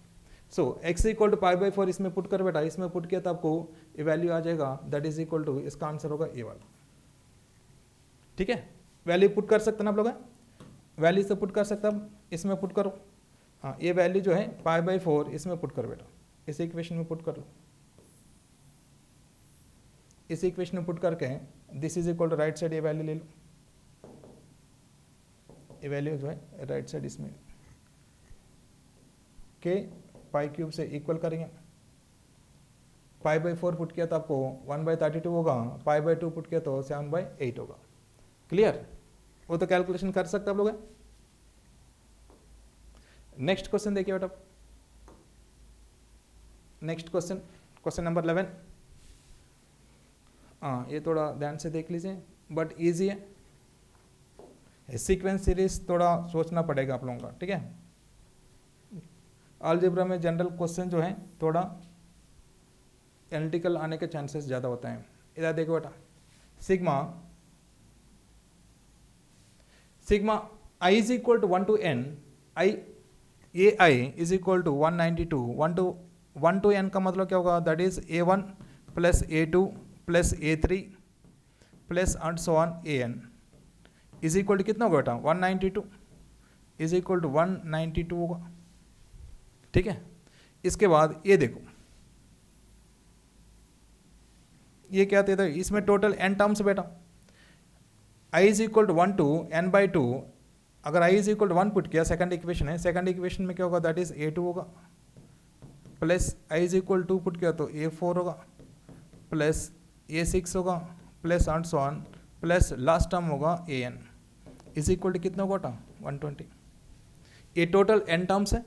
[SPEAKER 1] So x equal to pi by 4 इसमें पुट कर बेटा, इसमें पुट किया तो आपको ये वैल्यू आ जाएगा, दैट इज इक्वल टू, इसका आंसर होगा ए वाला, ठीक है। वैल्यू पुट कर सकते ना आप लोग, वैल्यू से पुट कर सकते हैं, इसमें पुट करो, हाँ ये वैल्यू जो है पाई बाई 4 इसमें पुट करो बेटा, इस इक्वेशन में पुट कर लो, इस इक्वेशन में पुट करके this is equal to right side ये वैल्यू ले लो, ये वैल्यू जो है राइट साइड इसमें के पाई क्यूब से इक्वल करेंगे, पाई बाई 4 पुट किया तो आपको 1/32 होगा, पाई बाई 2 पुट किया तो 7/8 होगा, क्लियर, वो तो कैलकुलेशन कर सकते आप लोग। नेक्स्ट क्वेश्चन देखिए बेटा, नेक्स्ट क्वेश्चन नंबर 11, हाँ ये थोड़ा ध्यान से देख लीजिए, बट ईजी है, सीक्वेंस सीरीज थोड़ा सोचना पड़ेगा आप लोगों का, ठीक है। अलजेब्रा में जनरल क्वेश्चन जो है थोड़ा एनालिटिकल आने के चांसेस ज़्यादा होते हैं, इधर देखो बेटा, sigma i is equal to 1 to n, i is equal to 192, 1 to n का मतलब क्या होगा, that is a1 plus a2 plus a3 plus and so on an is equal to कितना होगा बेटा, 192 इज इक्वल टू 192 होगा। ठीक है, इसके बाद ये देखो, ये क्या था, इसमें टोटल n टर्म्स बेटा, i is equal to 1 to n by 2, अगर i is equal to 1 put किया, सेकंड इक्वेशन है, सेकंड इक्वेशन में क्या होगा, दैट इज a2 होगा, plus i is equal to put किया तो a4 होगा, प्लस a6 होगा, plus and so on, plus last term होगा an इज इक्वल टू कितना होगा बेटा, 120। ये टोटल n टर्म्स है,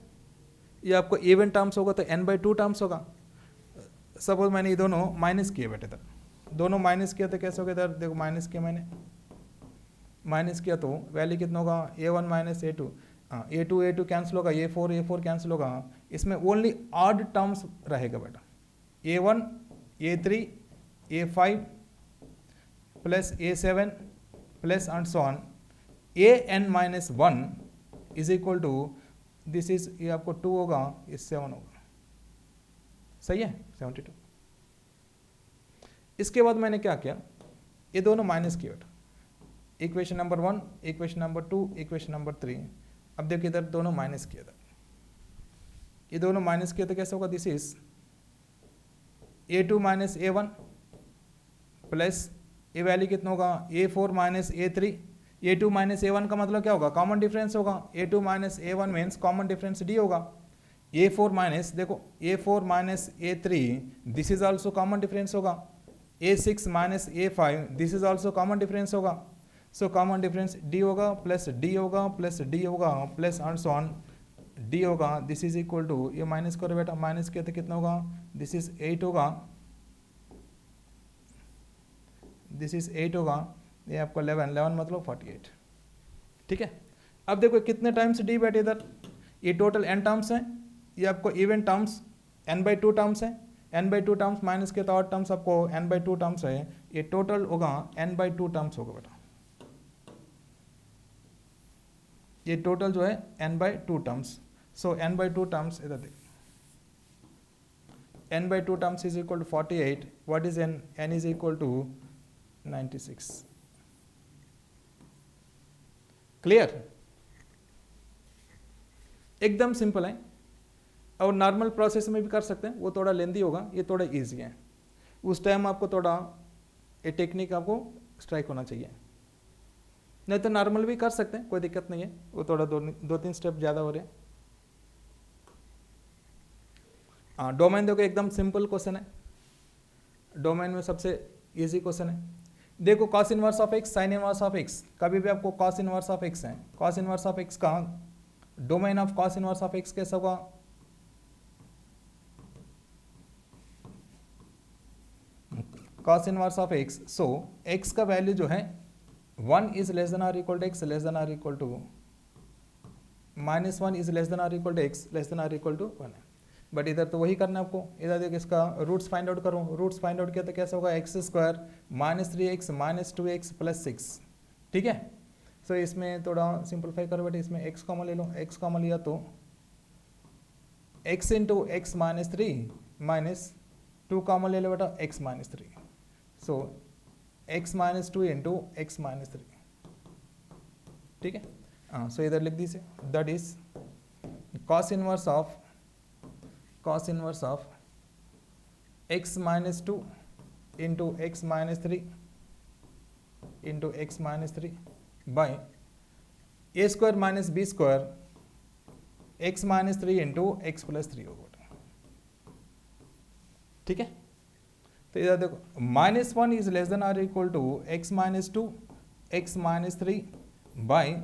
[SPEAKER 1] ये आपको इवन टर्म्स होगा तो n by 2 टर्म्स होगा। सपोज मैंने ये दोनों माइनस किए बेटे, इधर दोनों माइनस किया तो कैसे होगा, इधर देखो माइनस किया मैंने, माइनस किया तो वैल्यू कितना होगा, a1 minus a2, a2 cancel होगा, a4 कैंसिल होगा, इसमें ओनली ऑड टर्म्स रहेगा बेटा, a1 a3 a5 plus a7 plus and so on, an minus 1 is equal to this is, ये आपको 2 होगा, ये 7 होगा, सही है, 72। इसके बाद मैंने क्या किया, ये दोनों माइनस किया बेटा, equation number 1, equation number 2, equation number 3। अब देखिए इधर दोनों माइनस किया था, ये दोनों माइनस किया तो कैसे होगा, this is a2 minus a1 plus ये वैल्यू कितना होगा, a4 minus a3, a2 minus a1 का मतलब क्या होगा, कॉमन डिफरेंस होगा, a2 minus a1 means common difference d होगा, a4 माइनस, देखो a4 minus a3 this is also common difference होगा, a6 minus a5 this is also common difference होगा। So common difference d होगा plus d होगा plus d होगा plus and so on d होगा, this is equal to, ये minus करो बेटा, minus किया तो कितना होगा, दिस इज 8 होगा, दिस इज 8 होगा, ये आपको 11 मतलब 48। ठीक है, अब देखो कितने टाइम्स d बैठे इधर, ये टोटल n टर्म्स हैं, ये आपको even terms n by 2 terms हैं, n by 2 टर्म्स माइनस के तो और टर्म्स आपको n by 2 टर्म्स है, ये टोटल होगा n by 2 टर्म्स होगा बेटा, ये टोटल जो है n by 2 terms. So n by 2 terms इधर देख, n by 2 terms is equal to 48, what is n is equal to 96। Clear, एकदम सिंपल है, और नॉर्मल प्रोसेस में भी कर सकते हैं, वो थोड़ा लेंदी होगा, ये थोड़ा इजी है, उस टाइम आपको थोड़ा ये टेक्निक आपको स्ट्राइक होना चाहिए, नहीं तो नॉर्मल भी कर सकते हैं, कोई दिक्कत नहीं है, वो थोड़ा 2-3 स्टेप ज़्यादा हो रहे हैं। हाँ, डोमेन देखो एकदम सिंपल क्वेश्चन है, डोमेन में सबसे इजी क्वेश्चन है। देखो cos inverse of x, sine inverse of x, कभी भी आपको कॉस इनवर्स ऑफ एक्स है, कॉस इनवर्स ऑफ एक्स का domain of cos inverse of x कैसा होगा, cos inverse of x, so x का वैल्यू जो है 1 is less than or equal to x less than or equal to -1 is less than or equal to x less than or equal to 1 है, but इधर तो वही करना है आपको, इधर देखो इसका रूट्स फाइंड आउट करो, रूट्स फाइंड आउट किया तो कैसा होगा, एक्स स्क्वायर -3x -2x + 6। ठीक है, सो इसमें थोड़ा सिंपलीफाई करो बेटे, इसमें x कॉमन ले लो, x कॉमन लिया तो x इंटू एक्स -3 -2 कॉमन ले लो बेटा, x -3, सो x -2 इंटू एक्स -3। ठीक है, हाँ, सो इधर लिख दीजिए, that is cos inverse of x -2 into x -3 into x -3 by a square minus b square x -3 into x + 3 होगा। ठीक है, तो इधर देखो -1 is less than or equal to x -2 x -3 बाय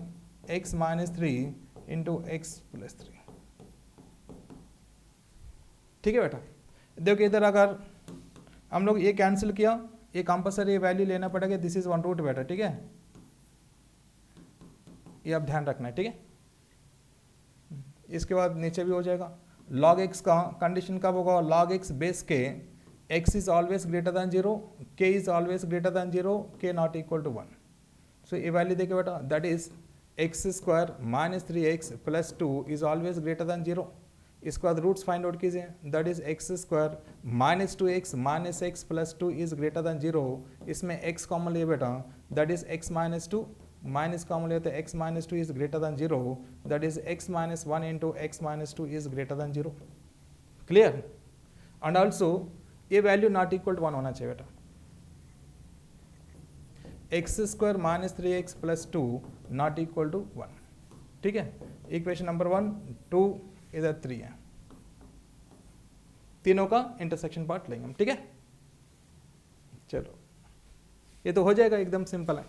[SPEAKER 1] x -3 इंटू एक्स + 3। ठीक है बेटा, देखो इधर अगर हम लोग ये कैंसिल किया, ये कंपल्सरी वैल्यू लेना पड़ेगा, दिस इज 1 रूट बेटा। ठीक है, ये आप ध्यान रखना है। ठीक है, इसके बाद नीचे भी हो जाएगा, log x का कंडीशन कब होगा, log x बेस के x is always greater than 0, k is always greater than 0, k not equal to 1. So ये वैल्यू देखिए बेटा, that is x square minus 3x plus 2 is always greater than 0. इसके बाद roots find out कीजिए, that is x square minus 2x minus x plus 2 is greater than 0. इसमें x common लिए बेटा, that is x minus 2, minus common लिए तो x minus 2 is greater than 0, that is x minus 1 into x minus 2 is greater than 0. Clear? And also ये value not equal to 1 होना चाहिए बेटा. X square minus 3x plus 2 not equal to 1. ठीक है, equation number 1, 2, इधर 3 है. तीनों का इंटरसेक्शन पार्ट लेंगे हम. ठीक है, चलो ये तो हो जाएगा, एकदम सिंपल है.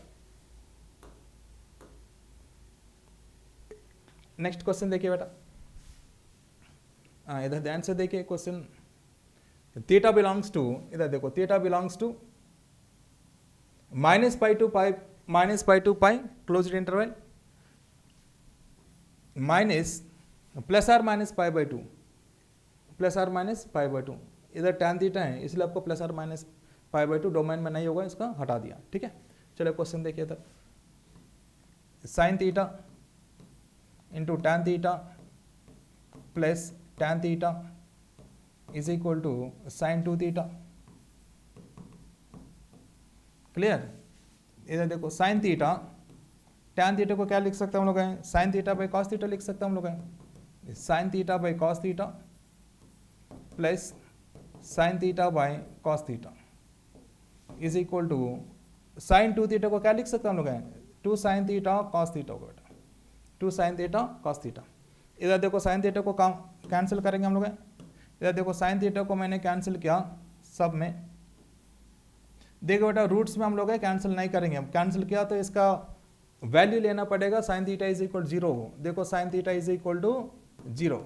[SPEAKER 1] नेक्स्ट क्वेश्चन देखिए बेटा, इधर ध्यान से देखिए क्वेश्चन. थीटा बिलोंग्स टू, इधर देखो, theta belongs to minus pi to pi closed interval minus plus or minus pi by two, plus or minus pi by two. इधर टैन थीटा है इसलिए आपको plus or minus pi by two domain में नहीं होगा, इसका हटा दिया. ठीक है, चलो क्वेश्चन देखिए इधर. Sine theta into tan theta plus tan theta is equal to sine 2 theta. Clear? इधर देखो साइन थीटा, टैन थीटा को क्या लिख सकते हैं हम लोग हैं, sine theta by cos theta लिख सकते हैं हम लोग हैं. Sine theta by cos theta plus sine theta by cos theta is equal to sine 2 theta को क्या लिख सकते हैं हम लोग हैं, 2 साइन थीटा कॉस थीटा होगा बेटा, 2 साइन थीटा कॉस थीटा. इधर देखो साइन थीटा को कैंसिल करेंगे हम लोग हैं. इधर देखो साइन थीटा को मैंने कैंसिल किया सब में. देखो बेटा रूट्स में हम लोग कैंसिल नहीं करेंगे, हम कैंसिल किया तो इसका वैल्यू लेना पड़ेगा. साइन थीटा इज इक्वल 0 हो, देखो sine theta is equal to 0.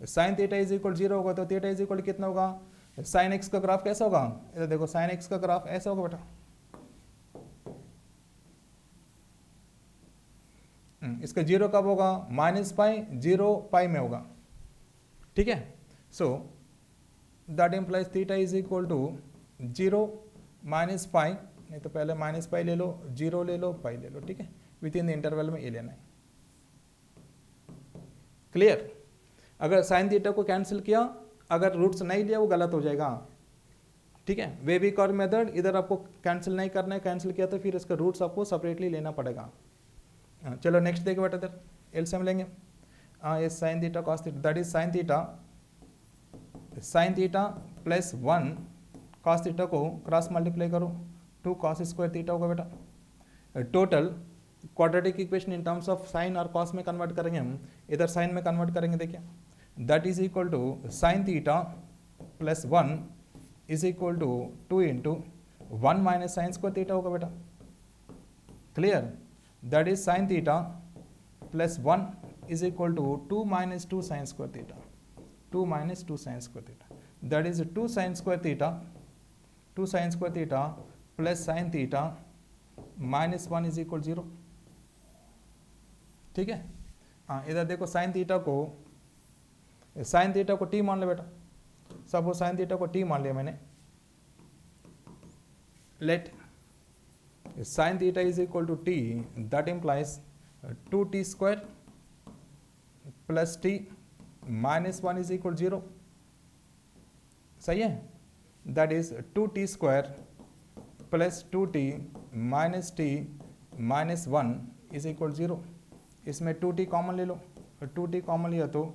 [SPEAKER 1] Sine theta is equal 0 होगा तो थीटा इज इक्वल कितना होगा, साइन एक्स का ग्राफ कैसा होगा, इधर देखो साइन एक्स का ग्राफ ऐसा होगा बेटा. इसका 0 कब होगा, माइनस पाई 0 पाई में होगा. ठीक है, so that implies theta is equal to 0 minus pi, नहीं तो पहले माइनस पाई ले लो, 0 ले लो, पाई ले लो. ठीक है, विद इन द इंटरवल में ये लेना है. क्लियर? अगर साइन थीटा को कैंसिल किया, अगर रूट्स नहीं लिया वो गलत हो जाएगा. ठीक है, वेबिक और मेथड इधर आपको कैंसिल नहीं करना है, कैंसिल किया तो फिर इसका रूट्स आपको सेपरेटली लेना पड़ेगा. चलो नेक्स्ट देखो बेटा, इधर एलसीएम लेंगे. ये sine theta cos theta, that is sine theta plus 1 cos theta को क्रॉस मल्टीप्लाई करो, 2 कॉस स्क्वायर थीटा होगा बेटा. Total quadratic equation in terms of sine और कॉस में कन्वर्ट करेंगे हम, इधर साइन में कन्वर्ट करेंगे. देखिए that is equal to sine theta plus 1 is equal to 2 into 1 minus sine square theta होगा बेटा. Clear? That is sine theta plus 1 is equal to 2 minus 2 sine square theta, 2 minus 2 sine square theta. That is 2 sine square theta, 2 sine square theta plus sine theta minus 1 is equal 0. ठीक है, हाँ इधर देखो sine theta को T मान लो बेटा. सब साइन थीटा को टी मान लिया मैंने. Let sine theta is equal to t, that implies 2t square plus t minus 1 is equal 0. सही है, that is 2t square plus 2t minus t minus 1 is equal 0. इसमें 2t कॉमन ले लो, 2t common लिया तो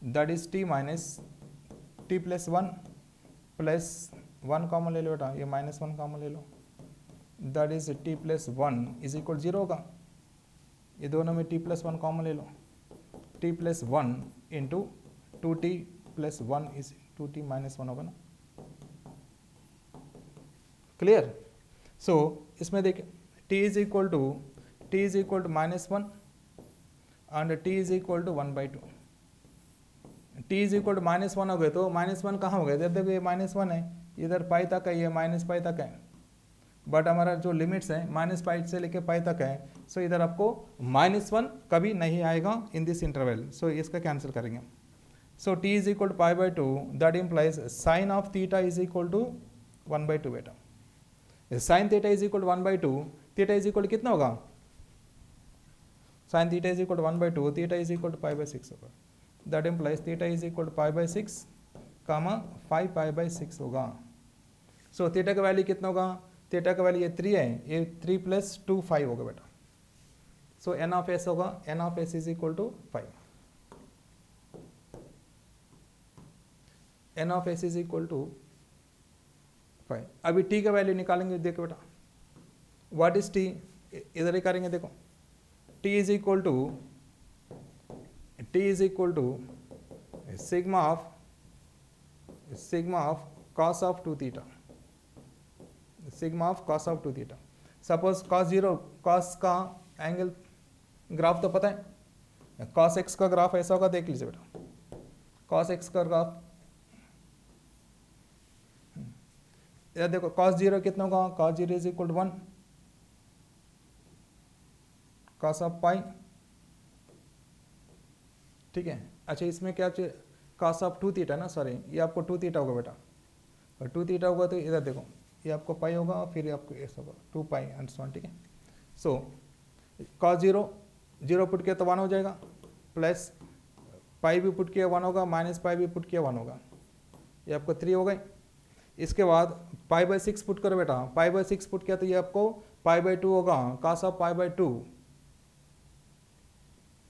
[SPEAKER 1] that is t minus t plus 1 plus 1 common ले लो बेटा, ये माइनस 1 कॉमन ले लो, that is t plus 1 is equal 0 होगा. ये दोनों में t प्लस 1 कॉमन ले लो, t plus 1 into 2t plus 1 is 2t minus 1 होगा ना. क्लियर? सो इसमें देखिए t is equal to minus 1 and t is equal to 1/2. t is equal to minus 1 हो गए तो माइनस 1 कहाँ हो गए, इधर देखो ये माइनस 1 है, इधर पाई तक है, ये माइनस पाई तक है. बट हमारा जो लिमिट्स है माइनस पाई से लेके पाई तक है. सो इधर आपको माइनस 1 कभी नहीं आएगा इन दिस इंटरवल. सो इसका कैंसिल करेंगे. So t is equal to pi by 2, that implies sine of theta is equal to 1/2 बेटा। Sine theta is equal 1/2, theta is equal कितना होगा, sine theta is equal 1/2, theta is equal to π/6 होगा। That implies theta is equal to π/6 comma 5π/6 होगा। So theta का value कितना होगा, theta का value ये 3 है, ये 3 + 2 5 होगा बेटा। सो n ऑफ s होगा, n of s is equal to 5, n of s is equal to 5। अभी t का वैल्यू निकालेंगे, देखो बेटा व्हाट इज t, इधर ही करेंगे, देखो t is equal to sigma of cos of 2 theta, sigma of cos of 2 theta. Suppose cos का angle graph तो पता है, cos x का ग्राफ ऐसा होगा, देख लीजिए बेटा cos x का ग्राफ, इधर देखो cos 0 कितना होगा, cos 0 is equal to 1 cos of pi, ठीक है। अच्छा इसमें क्या cos ऑफ 2 थीटा ना, सॉरी ये आपको 2 थीटा होगा बेटा, और 2 थीटा होगा तो इधर देखो ये आपको पाई होगा, और फिर आपको ऐसा होगा 2 पाई एंड सो ऑन, ठीक है। सो cos 0 पुट किया तो 1 हो जाएगा, प्लस पाई भी पुट किया 1 होगा, माइनस पाई भी पुट किया 1 होगा, ये आपको 3 हो गई। इसके बाद π/6 पुट करो बेटा, π/6 पुट किया तो ये आपको π/2 होगा, cos ऑफ π/2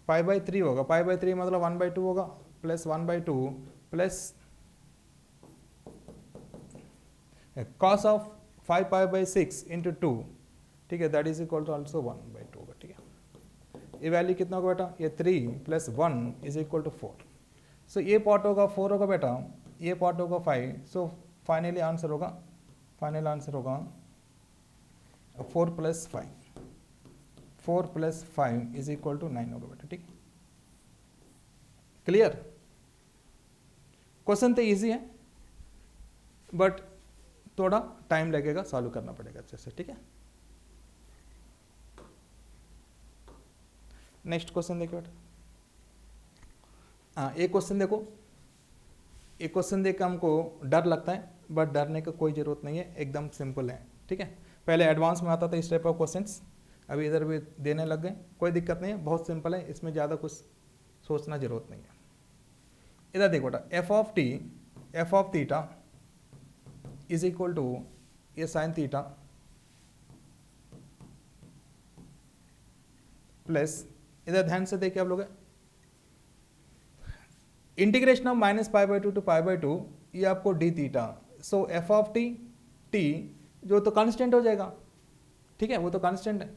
[SPEAKER 1] π/3 होगा, π/3 मतलब 1/2 होगा, plus 1/2 plus cos of 5π/6 into 2, ठीक है, that is equal to also 1/2 होगा, ठीक है। ये वैल्यू कितना होगा बेटा, ये 3 + 1 इज इक्वल टू 4। सो ये पार्ट होगा 4 होगा बेटा, ये पार्ट होगा 5। सो फाइनल आंसर होगा 4 + 5 इज इक्वल टू 9 होगा बेटा, ठीक है। क्लियर, क्वेश्चन तो इजी है बट थोड़ा टाइम लगेगा, सॉल्व करना पड़ेगा अच्छे से, ठीक है। नेक्स्ट क्वेश्चन देखिए बेटा, हाँ एक क्वेश्चन देखो, एक क्वेश्चन देख के हमको डर लगता है बट डरने का कोई ज़रूरत नहीं है, एकदम सिंपल है, ठीक है। पहले एडवांस में आता था इस टाइप ऑफ क्वेश्चंस, अभी इधर भी देने लग गए, कोई दिक्कत नहीं है, बहुत सिंपल है, इसमें ज़्यादा कुछ सोचना जरूरत नहीं है। इधर देखो बेटा, f of theta is equal to ये साइन थीटा प्लस, इधर ध्यान से देखिए आप लोग, इंटीग्रेशन ऑफ -π/2 टू π/2, ये आपको D theta. So F of T जो तो कांस्टेंट हो जाएगा, ठीक है, वो तो कांस्टेंट है।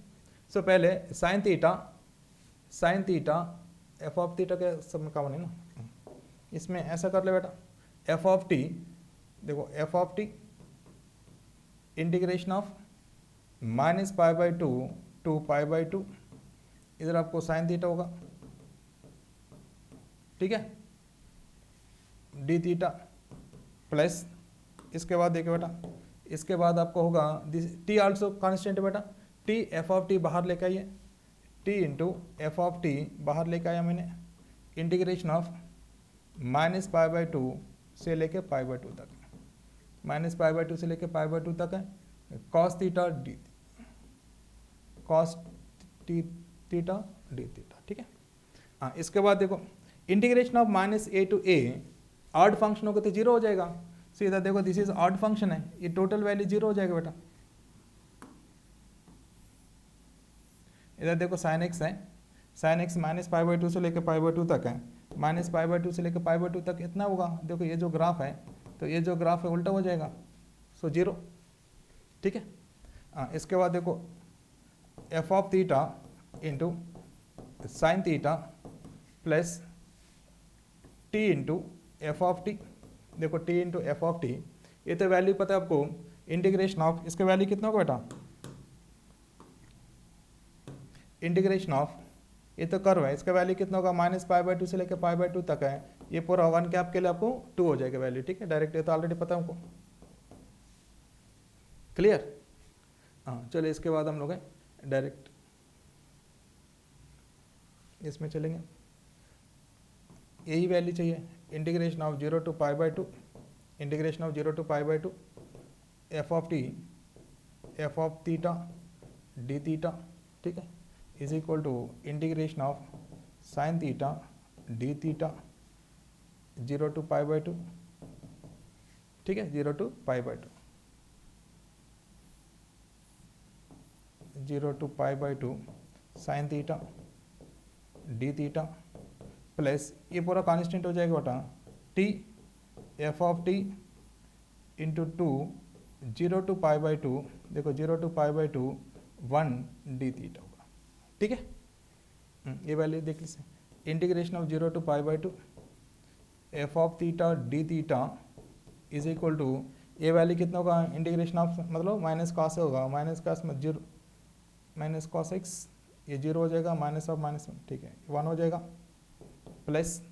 [SPEAKER 1] सो पहले sine theta F of theta के सब में कॉमन है ना, इसमें ऐसा कर ले बेटा, एफ ऑफ टी, देखो f of t integration of -π/2 to π/2, इधर आपको साइन थीटा होगा, ठीक है, डी थीटा प्लस, इसके बाद देखिए बेटा, इसके बाद आपको होगा टी आल्सो कांस्टेंट है बेटा, टी एफ ऑफ टी बाहर लेके आइए, T into f of T बाहर लेके आया मैंने, इंटीग्रेशन ऑफ -π/2 से लेके π/2 तक, -π/2 से लेके π/2 तक है, cos theta d, cos theta d theta, ठीक है। हाँ इसके बाद देखो, integration of -a to a, odd function होगा तो 0 हो जाएगा। सो इधर देखो दिस इज ऑड फंक्शन है, ये टोटल वैल्यू 0 हो जाएगा बेटा। इधर देखो साइन एक्स है, साइन एक्स -π/2 से लेकर π/2 तक है, -π/2 से लेकर π/2 तक इतना होगा। देखो ये जो ग्राफ है, तो ये जो ग्राफ है उल्टा हो जाएगा, सो 0, ठीक है। हाँ इसके बाद देखो f of theta into sine theta plus t into f of t, देखो t into f of t, ये तो वैल्यू पता है आपको, इंटीग्रेशन ऑफ, इसका वैल्यू कितना होगा बेटा, इंटीग्रेशन ऑफ, ये तो कर्व है, इसका वैल्यू कितना होगा, -π/2 से लेकर π/2 तक है, ये पूरा 1 कैप के लिए आपको 2 हो जाएगा वैल्यू, ठीक है, डायरेक्ट, ये तो ऑलरेडी पता है हमको। क्लियर, हाँ चलिए इसके बाद हम लोग डायरेक्ट इसमें चलेंगे, यही वैल्यू चाहिए, integration of 0 to π/2, integration of 0 to π/2, f of t f of theta d theta, ठीक है, is equal to integration of sine theta d theta 0 to π/2, ठीक है, 0 to π/2, 0 to π/2 sine theta d theta plus ये पूरा constant हो जाएगा बेटा t f of t into 2 0 to π/2, देखो 0 to π/2 1 डी थीटा होगा, ठीक है। ये वैल्यू देख लीजिए, integration of 0 to π/2 f of theta d theta is equal to, ये वैल्यू कितना होगा, इंटीग्रेशन ऑफ मतलब माइनस कॉस होगा, माइनस कॉस में 0 माइनस कॉस एक्स, ये 0 हो जाएगा, माइनस ऑफ माइनस 1, ठीक है, 1 हो जाएगा, plus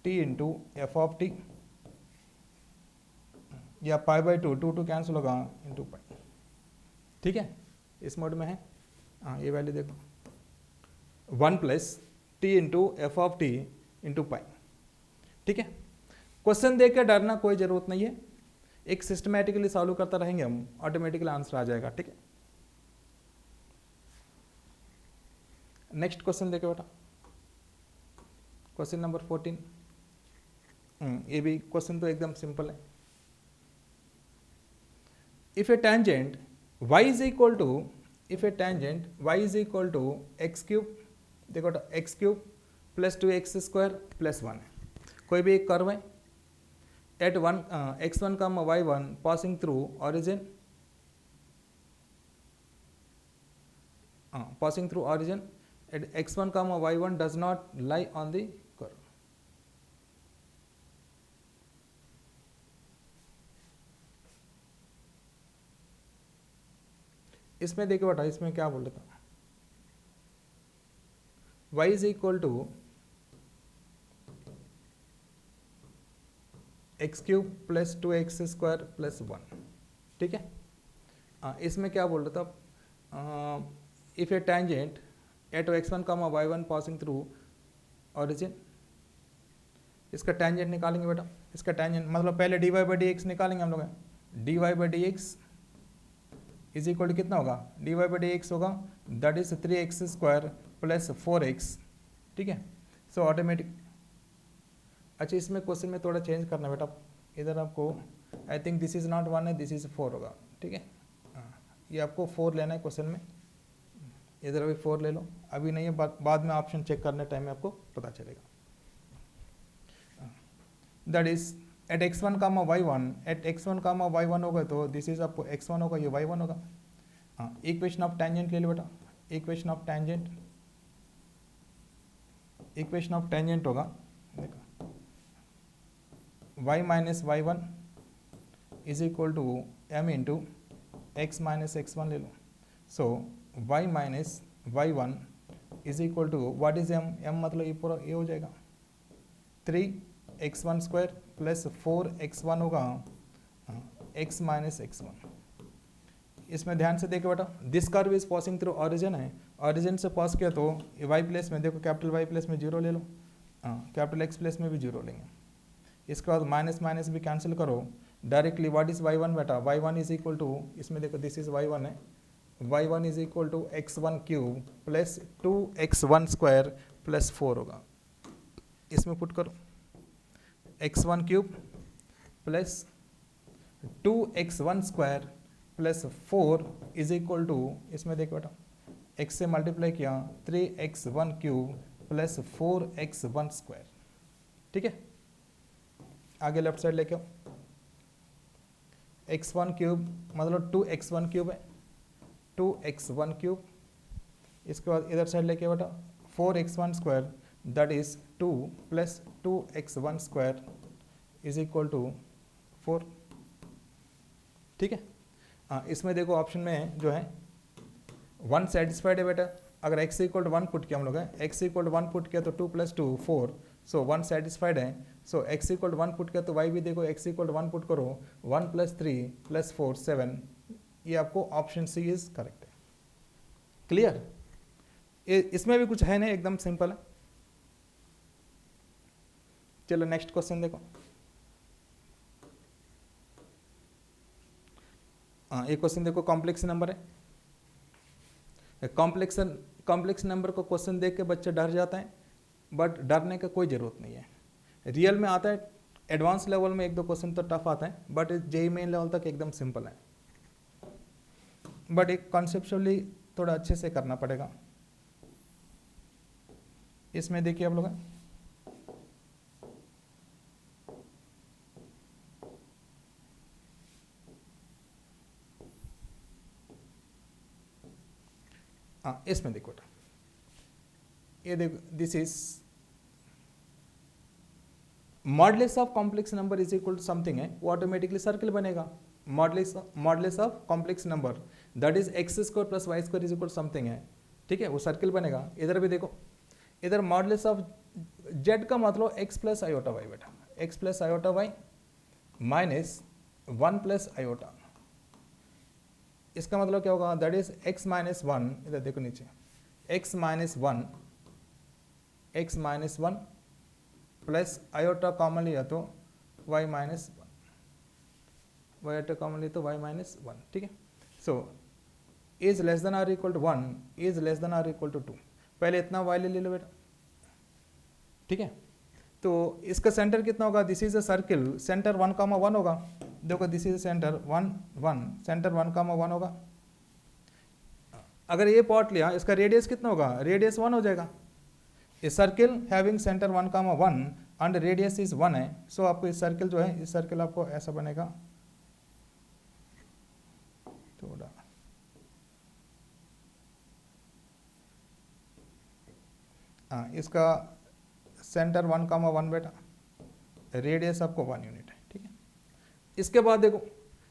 [SPEAKER 1] t into f of T या π/2 2 कैंसिल होगा इंटू पाई, ठीक है, इस मोड में है। हाँ ये वैल्यू देखो 1 plus t into f of t into pi, ठीक है। क्वेश्चन देख के डरना कोई जरूरत नहीं है, एक सिस्टमैटिकली सॉल्व करता रहेंगे हम, ऑटोमेटिकली आंसर आ जाएगा, ठीक है। नेक्स्ट क्वेश्चन देखो बेटा, क्वेश्चन नंबर 14। ये भी क्वेश्चन तो एकदम सिंपल है। If a tangent y is equal to, if a tangent y is equal to x cube, देखो x cube plus 2x² plus 1 है, कोई भी एक कर्व है at x1 y1 passing through origin, passing through origin at x1 y1 does not lie on the curve. इसमें देखिए बेटा, इसमें क्या बोल रहा था, y is equal to x cube plus 2x² plus 1, ठीक है। इसमें क्या बोल रहा था, if a tangent at x1 y1 passing through origin, इसका टेंजेंट निकालेंगे बेटा, इसका टेंजेंट मतलब पहले dy/dx निकालेंगे हम लोग, dy/dx इज इक्वल टू कितना होगा, dy/dx होगा that is 3x² plus 4x, ठीक है। सो ऑटोमेटिक, अच्छा इसमें क्वेश्चन में थोड़ा चेंज करना बेटा, इधर आपको I think this is not 1 है, दिस इज 4 होगा, ठीक है। ये आपको 4 लेना है क्वेश्चन में, इधर अभी 4 ले लो, अभी नहीं है, बाद में ऑप्शन चेक करने टाइम में आपको पता चलेगा। That is eight x1 y1, eight x1 y1 होगा तो दिस इज आपको x1 होगा, ये y1 होगा। इक्वेशन ऑफ टेंजेंट ले लो बेटा, equation of tangent, equation of tangent होगा, देखो y minus y1 is equal to m into x minus x1 ले लो। So y minus y1 is equal to what is m, m मतलब ये पूरा ये हो जाएगा 3x1² प्लस 4x1 होगा x माइनस x1। इसमें ध्यान से देखो बेटा, this curve is passing through origin है, ऑरिजिन से पास किया तो y प्लेस में देखो कैपिटल Y प्लेस में 0 ले लो, कैपिटल X प्लेस में भी 0 लेंगे, इसके बाद माइनस माइनस भी कैंसिल करो, डायरेक्टली व्हाट इज y1 बेटा, y1 इज इक्वल टू, इसमें देखो दिस इज y1 है, y1 is equal to x1 cube plus 2x1² plus 4 होगा, इसमें पुट करो x1 cube plus 2x1² plus 4 is equal to, इसमें देखो बेटा x से मल्टीप्लाई किया 3x1 क्यूब प्लस 4x1², ठीक है। आगे लेफ्ट साइड लेके आओ, x1 क्यूब मतलब 2x1 क्यूब है, 2x1 क्यूब, इसके बाद इधर साइड लेके बेटा 4x1² that is 2 plus 2x1² is equal to 4, ठीक है। इसमें देखो ऑप्शन में जो है 1 सेटिस्फाइड है बेटा, अगर x इक्वल टू 1 पुट किया हम लोग है, x इक्वल टू 1 पुट किया तो 2 प्लस 2 4, सो 1 सेटिस्फाइड है। सो x इक्वल टू 1 पुट किया तो y भी देखो x इक्वल टू 1 पुट करो, 1 प्लस 3 प्लस 4 7, ये आपको ऑप्शन सी इज करेक्ट है। क्लियर, इसमें भी कुछ है नहीं, एकदम सिंपल है। चलो नेक्स्ट क्वेश्चन देखो, एक क्वेश्चन देखो, कॉम्प्लेक्स नंबर है। कॉम्प्लेक्स नंबर को क्वेश्चन देख के बच्चे डर जाते हैं, बट डरने का कोई ज़रूरत नहीं है। रियल में आता है, एडवांस लेवल में एक दो क्वेश्चन तो टफ आता है, बट जेई मेन लेवल तक एकदम सिंपल है। बट एक कॉन्सेप्चुअली थोड़ा अच्छे से करना पड़ेगा। इसमें देखिए आप लोग, हाँ इसमें देखो, ये देखो, this is modulus of complex number is equal to something है, वो ऑटोमेटिकली सर्किल बनेगा। Modulus of complex number that is x square plus y square is equal to something है, ठीक है, वो सर्किल बनेगा। इधर भी देखो, इधर मॉडलेस ऑफ जेड का मतलब एक्स प्लस आयोटा वाई बेटा, x plus iota y minus 1 plus iota, इसका मतलब क्या होगा, दैट इज एक्स माइनस 1, इधर देखो नीचे, x minus 1 plus iota common लिया तो y minus 1, y iota common लिया तो वाई माइनस 1, ठीक है। So is less than or equal to 1, is less than or equal to 2, पहले इतना वाई ले लो बेटा, ठीक है। तो इसका सेंटर कितना होगा, this is a circle, centre 1,1 होगा। देखो दिस इज सेंटर 1 1, सेंटर 1,1 होगा। अगर ये पॉट लिया, इसका रेडियस कितना होगा, रेडियस 1 हो जाएगा। A circle having centre 1,1 and radius is 1 है, सो आपको इस सर्किल जो है, इस सर्किल आपको ऐसा बनेगा, थोड़ा इसका सेंटर 1,1 बेटा, रेडियस आपको 1 यूनिट है, ठीक है। इसके बाद देखो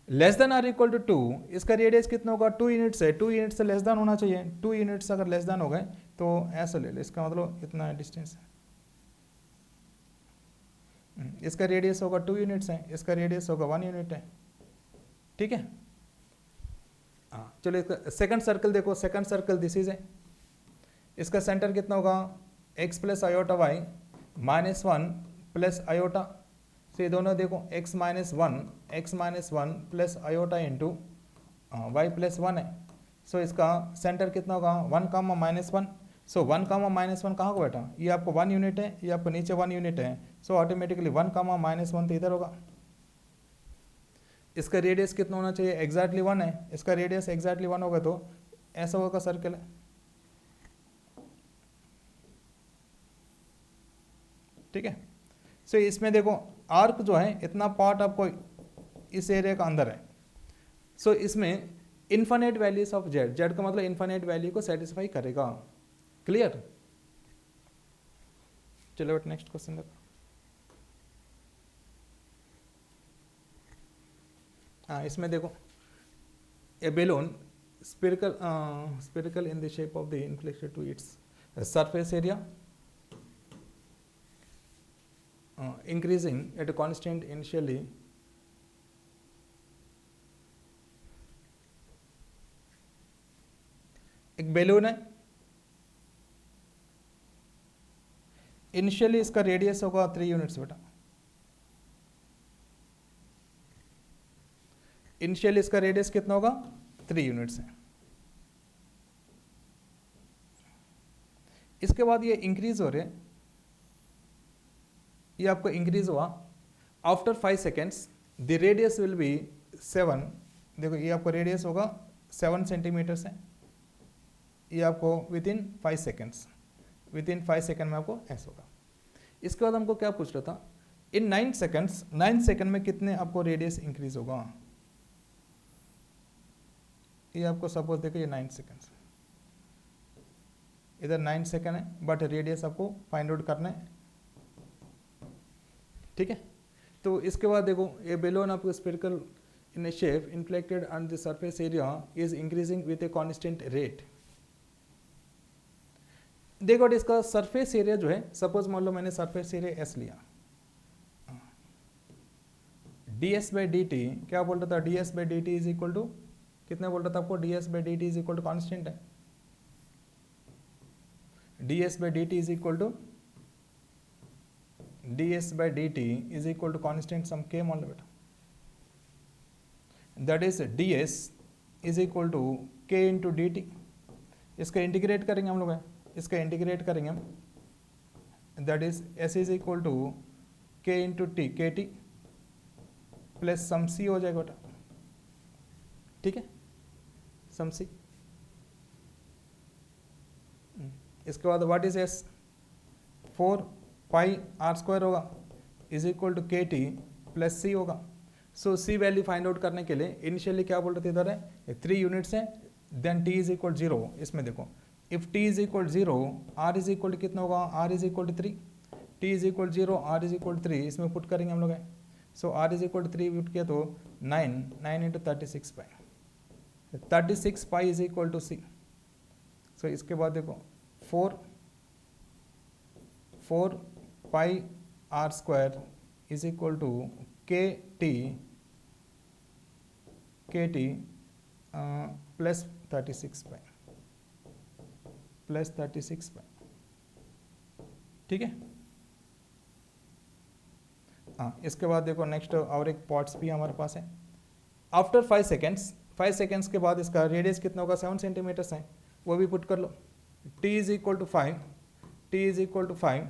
[SPEAKER 1] less than or equal to 2, इसका रेडियस कितना होगा, 2 यूनिट्स है, 2 यूनिट से लेस देन होना चाहिए। 2 यूनिट्स अगर लेस देन हो गए तो ऐसा ले लो, इसका मतलब इतना डिस्टेंस है। इसका रेडियस होगा 2 यूनिट्स है, इसका रेडियस होगा 1 यूनिट है, ठीक है। हाँ चलो, इसका सेकंड सर्कल देखो, सेकंड सर्कल दिस इज है, इसका सेंटर कितना होगा, x plus iota y minus 1 plus iota, तो ये दोनों देखो x minus 1 plus iota into y plus 1 है। सो इसका सेंटर कितना होगा, 1,-1, सो 1,-1 कहाँ को बेटा, ये आपको 1 यूनिट है, ये आपको नीचे 1 यूनिट है, सो ऑटोमेटिकली 1,-1 तो इधर होगा। इसका रेडियस कितना होना चाहिए, एग्जैक्टली 1 है, इसका रेडियस एग्जैक्टली 1 होगा तो ऐसा होगा सर्कल है, ठीक है। सो इसमें देखो आर्क जो है, इतना पार्ट आपको इस एरिया का अंदर है। सो इसमें infinite values of Z, Z का मतलब इन्फिनिट वैल्यू को सेटिस्फाई करेगा। क्लियर? चलो बट नेक्स्ट क्वेश्चन देखो। इसमें देखो ए balloon spherical in the shape of the inflated to its surface area increasing at a constant initially एक बेलून है, इनिशियली इसका रेडियस होगा 3 यूनिट्स बेटा, इनिशियली इसका रेडियस कितना होगा, 3 यूनिट्स है। इसके बाद ये इंक्रीज हो रहे, ये आपको इंक्रीज हुआ, after 5 seconds the radius will be 7, देखो ये आपको रेडियस होगा 7 सेंटीमीटर्स है, ये आपको with in 5 seconds, with in 5 second में आपको ऐसा होगा। इसके बाद हमको क्या पूछ रहा था, इन 9 सेकेंड्स, 9 सेकेंड में कितने आपको रेडियस इंक्रीज होगा, ये आपको सपोज देखो ये 9 सेकेंड्स, इधर 9 सेकेंड है, बट रेडियस आपको फाइंड आउट करना है, ठीक है। तो इसके बाद देखो ये बेलून आपको spherical in A shape inflicted and the surface area is increasing with a constant rate. देखो इसका सरफेस एरिया जो है, सपोज मान लो मैंने सरफेस एरिया एस लिया, ds बाई डी टी क्या बोल रहा था, ds by d t is equal to कितने बोल रहा था आपको, ds by d t is equal to constant है, ds by d t is equal to ds by d t is equal to constant some k मान लो बेटा, that is ds is equal to k into d t. इसका integrate करेंगे हम लोग, इसका integrate करेंगे हम, that is s is equal to k into t, k t plus some c हो जाएगा बेटा, ठीक है, सम सी। इसके बाद what is s, 4 pi r square होगा is equal to k t plus c होगा। So c value find out करने के लिए इनिशियली क्या बोल रहे थे, इधर है 3 यूनिट्स है, देन टी इज इक्वल 0। इसमें देखो if t is equal 0 r is equal कितना होगा, r is equal 3, t is equal 0 r is equal 3, इसमें पुट करेंगे हम लोग। So r is equal 3 put किया तो 9 into 36 pi, 36 pi is equal to c. So इसके बाद देखो 4 pi r square is equal to k t plus 36 pi, plus 36 pi, ठीक है। हाँ, इसके बाद देखो नेक्स्ट और एक पॉट्स भी हमारे पास है। आफ्टर 5 सेकेंड्स के बाद इसका रेडियस कितना होगा, 7 सेंटीमीटर्स है, वो भी पुट कर लो। T is equal to 5, t is equal to 5,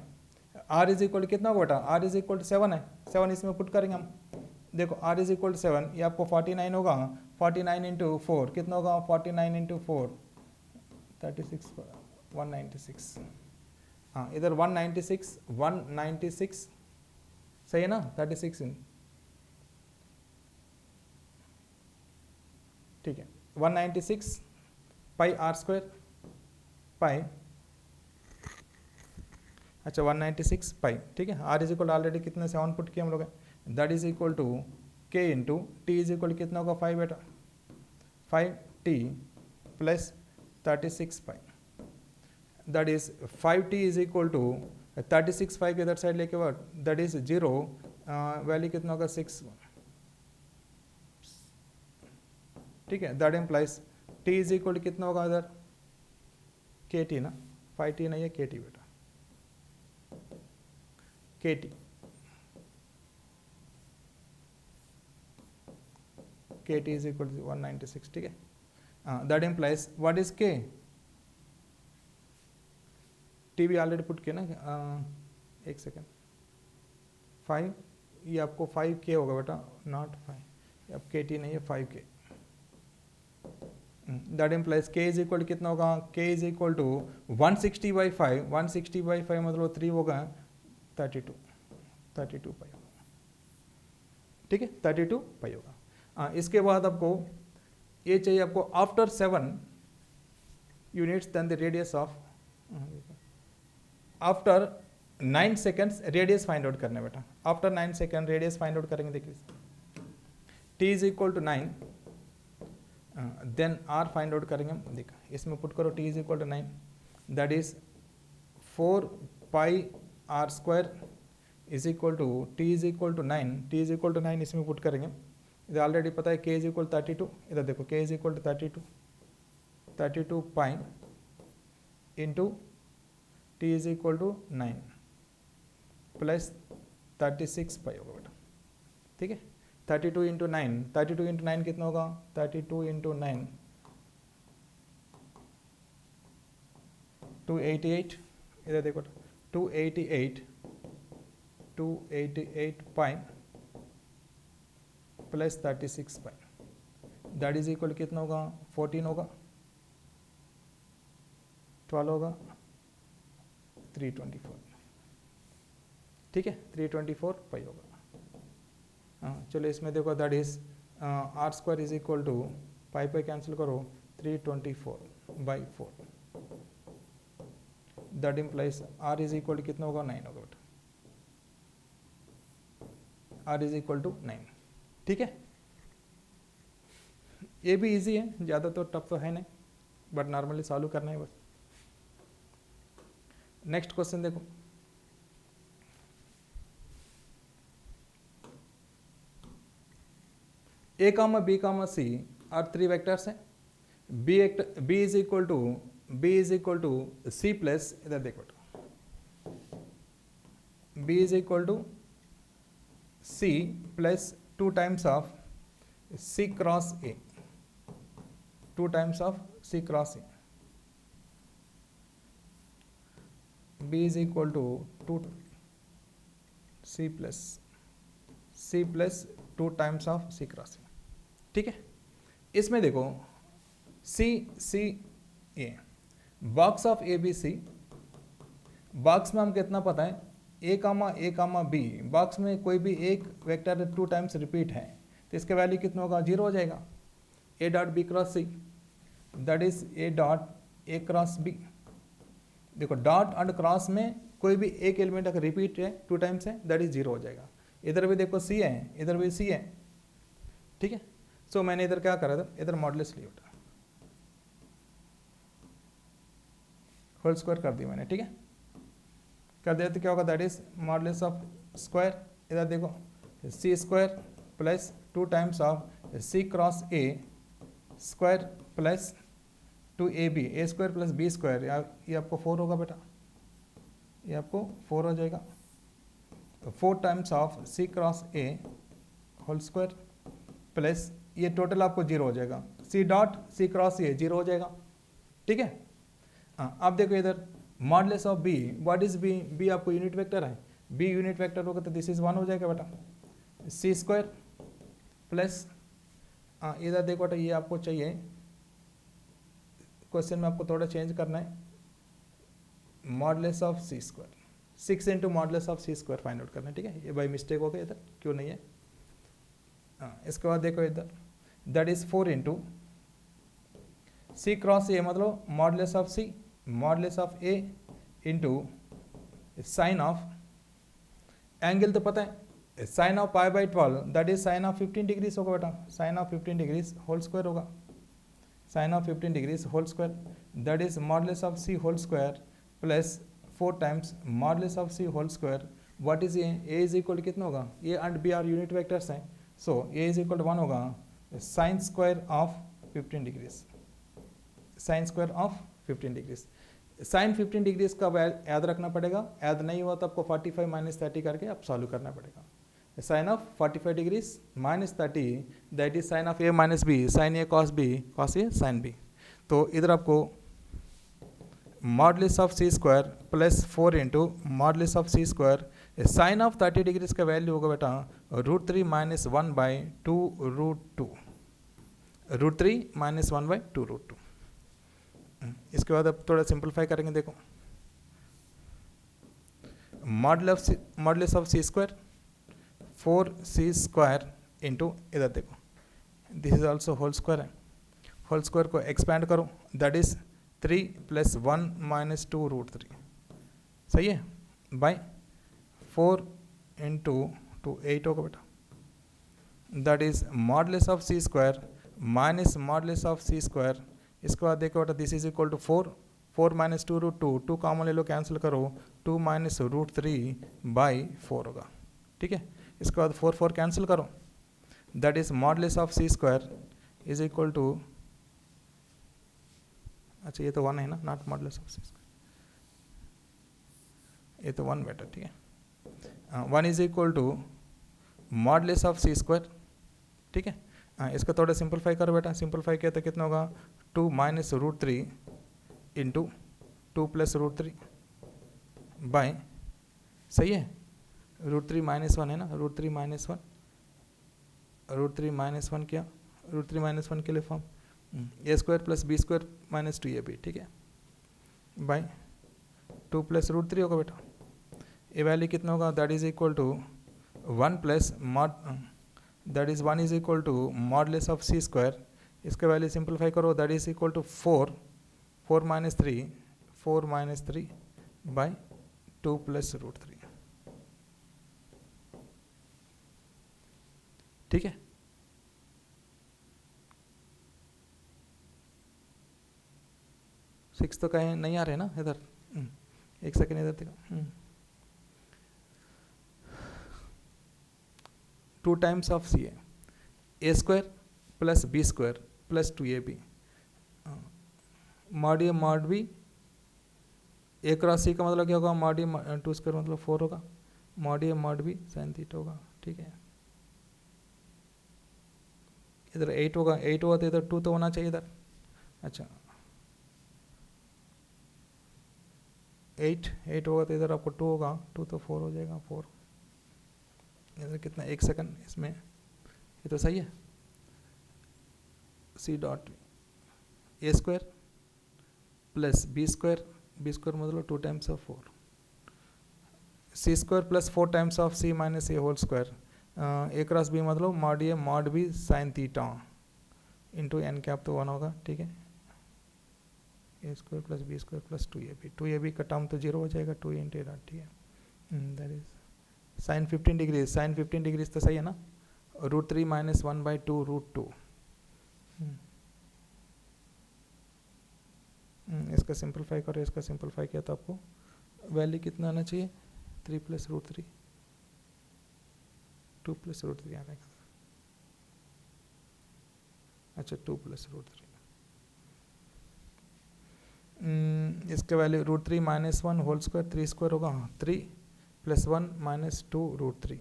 [SPEAKER 1] r is equal कितना होगा बेटा, आर इज इक्वल टू 7 है, 7 इसमें पुट करेंगे हम। देखो आर इज इक्वल टू 7, ये आपको 49 होगा, 49 इंटू 4 कितना होगा, 49 इंटू 4 36, 196। हाँ, इधर 196 सही है ना, 36 इन, ठीक है, 196 पाई आर स्क्वायर पाई, अच्छा 196 पाई, ठीक है। आर इज इक्वल ऑलरेडी कितने 7 पुट किया हम लोग, that is equal to k into t is equal कितना होगा 5 बेटा, 5 t plus 36 pi, that is 5 t is equal to 36 5 के इधर साइड लेके बाद दैट इज 0, वैल्यू कितना होगा 6, ठीक है। That implies T is equal कितना होगा इधर के टी ना, 5 टी नहीं है के टी बेटा, के T, k T is equal to 196, ठीक है। दैट इम्प्लाइज व्हाट इज के, टी भी ऑलरेडी पुट किया ना, एक सेकेंड, 5, ये आपको 5 के होगा बेटा, नॉट 5, अब के टी नहीं है 5 k. That implies k is equal कितना होगा, k is equal to 160 by 5, 160 by 5 मतलब 3 होगा 32 पाई होगा, ठीक है, 32 पाई होगा। इसके बाद आपको ये चाहिए आपको after 7 units then the radius of, after 9 seconds radius find out करना है बेटा, after 9 second radius find out करेंगे। देखिए t is equal to 9, then r find out करेंगे हम, देखा इसमें पुट करो t is equal to 9, that is 4 pi r square is equal to t is equal to 9, t is equal to 9 इसमें put करेंगे। इधर ऑलरेडी पता है के इज इक्वल 32, इधर देखो k is equal to 32 pi into t is equal to 9 plus 36 pi होगा बेटा, ठीक है। 32 इंटू 9, 32 इंटू 9 कितना होगा, 32 इंटू 9 288, इधर देखो 288 पाई plus 36 pi, that is equal कितना होगा, 14 होगा, 12 होगा, 324, ठीक है, 324 पाई होगा। चलो इसमें देखो that is r square is equal to pi pi cancel करो 324 by 4, that implies r is equal to कितना होगा 9 होगा बेटा, आर इज इक्वल टू 9, ठीक है। ये भी इजी है, ज़्यादा तो टफ तो है नहीं, बट नॉर्मली सॉल्व करना है बस। नेक्स्ट क्वेश्चन देखो, a comma b comma c are 3 vectors हैं, b is equal to c plus, इधर देखो b is equal to c plus 2 times of c cross a, 2 times of c cross a, b is equal to 2 c plus 2 times of c cross a. ठीक है, इसमें देखो c a, box of a b c, box में हम कितना पता है ए comma B, box में कोई भी एक वेक्टर 2 टाइम्स रिपीट है तो इसका वैल्यू कितना होगा, 0 हो जाएगा। A dot b cross c, that is a dot a cross b. देखो डॉट एंड क्रॉस में कोई भी एक एलिमेंट अगर रिपीट है 2 टाइम्स है, दैट इज 0 हो जाएगा। इधर भी देखो सी है, इधर भी सी है। ठीक है, सो मैंने इधर क्या करा था, इधर मॉडुलस लिया था, होल स्क्वायर कर दी मैंने। ठीक है, कर दिया तो क्या होगा, that is modulus of square, इधर देखो c square plus 2 times of c cross a square plus 2 a b, a square plus b square, ये आपको 4 होगा बेटा, ये आपको 4 हो जाएगा। तो 4 times of c cross a whole square plus ये टोटल आपको 0 हो जाएगा, सी डॉट सी क्रॉस ए 0 हो जाएगा। ठीक है, हाँ अब देखो इधर modulus of b, what is b, b आपको यूनिट वेक्टर है, बी यूनिट वेक्टर होगा तो दिस इज 1 हो जाएगा बेटा, सी स्क्वायर प्लस इधर देखो बेटा ये आपको चाहिए, क्वेश्चन में आपको थोड़ा चेंज करना है, modulus of C square, 6 into modulus of C square find out करना है। ठीक है, ये बाई मिस्टेक हो गया इधर, क्यों नहीं है। इसके बाद देखो इधर that is 4 into c cross a, मतलब modulus of c, modulus of a into sine of angle, तो पता है sine of pi by 12 that is sine of 15 degrees होगा बेटा, sine of 15 degrees whole square होगा, sine of 15 degrees whole square, that is modulus of c whole square plus 4 times modulus of c whole square. What is a is equal कितना होगा, a and b are unit vectors हैं, so a is equal 1 होगा sine square of 15 degrees, sine square of 15 degrees. Sine 15 degrees का याद रखना पड़ेगा, याद नहीं हुआ तो आपको 45 माइनस 30 करके आप सॉल्व करना पड़ेगा। Sine of 45 degrees minus 30 that is sine of a minus b, sine a cos b, cos a sine b. तो इधर आपको modulus of C square plus 4 into modulus of C square, sine of 30 degrees का value होगा बेटा √3 minus 1 by 2 √2, √3 minus 1 by 2 √2। इसके बाद अब थोड़ा सिंपलीफाई करेंगे, देखो modulus of C square 4c square into इधर देखो this is also whole square है, होल स्क्वायर को एक्सपैंड करो दैट इज 3 प्लस 1 माइनस 2 √3, सही है, बाय 4 इंटू 2 8 होगा बेटा, that is modulus of C square minus modulus of C square. इसके बाद देखो बेटा this is equal to 4 minus 2 √2, 2 common ले लो कैंसिल करो, 2 माइनस √3 बाई 4 होगा। ठीक है, इसके बाद 4 कैंसिल करो that is modulus of C square is equal to, अच्छा ये तो 1 है ना, not modulus of C square, ये तो 1 बेटा। ठीक है, 1 is equal to modulus of C square. ठीक है, इसका थोड़ा सिंपलीफाई करो बेटा, सिंपलीफाई किया तो कितना होगा 2 माइनस √3 इंटू 2 प्लस √3 बाय, सही है, √3 माइनस 1 है ना, √3 माइनस 1, √3 माइनस 1 क्या, √3 माइनस 1 के लिए form a square plus b square minus 2ab। ठीक है, बाय 2 प्लस √3 होगा बेटा, ये वैल्यू कितना होगा, that is equal to 1 plus that is 1 is equal to modulus of C square, इसका वैल्यू सिंपलीफाई करो that is equal to 4 minus 3 by 2 plus √3। ठीक है, सिक्स तो कहीं नहीं आ रहे ना इधर, एक सेकेंड इधर देखो, 2 times of c a square plus b square plus 2ab, mod a mod b, a cross c का मतलब क्या होगा, मॉड ए 2 स्क्वायर मतलब 4 होगा, mod a mod b sine theta होगा। ठीक है, इधर 8 होगा, 8 हुआ तो इधर 2 तो होना चाहिए इधर, अच्छा 8 होगा तो इधर आपको 2 होगा, 2 तो 4 हो जाएगा, 4 इधर कितना 1 सेकंड इसमें, ये तो सही है। C dot a square plus b square मतलब 2 times of 4, c square plus 4 times of c minus a whole square, a cross b मतलब mod a mod b sine theta into n cap तो 1 होगा, ठीक है। A square plus b square plus 2ab का term तो 0 हो जाएगा, 2 into ए dot, ठीक है। That is sine 15 degrees, sine 15 degrees तो सही है ना, √3 माइनस 1/2 √2। इसका सिंपलीफाई करो, इसका सिंपलीफाई किया तो आपको वैल्यू कितना आना चाहिए, 3 प्लस √3, 2 प्लस √3 आने का, अच्छा 2 प्लस √3, इसका value √3 minus 1 whole square 3 square होगा, 3 प्लस 1 माइनस 2 √3,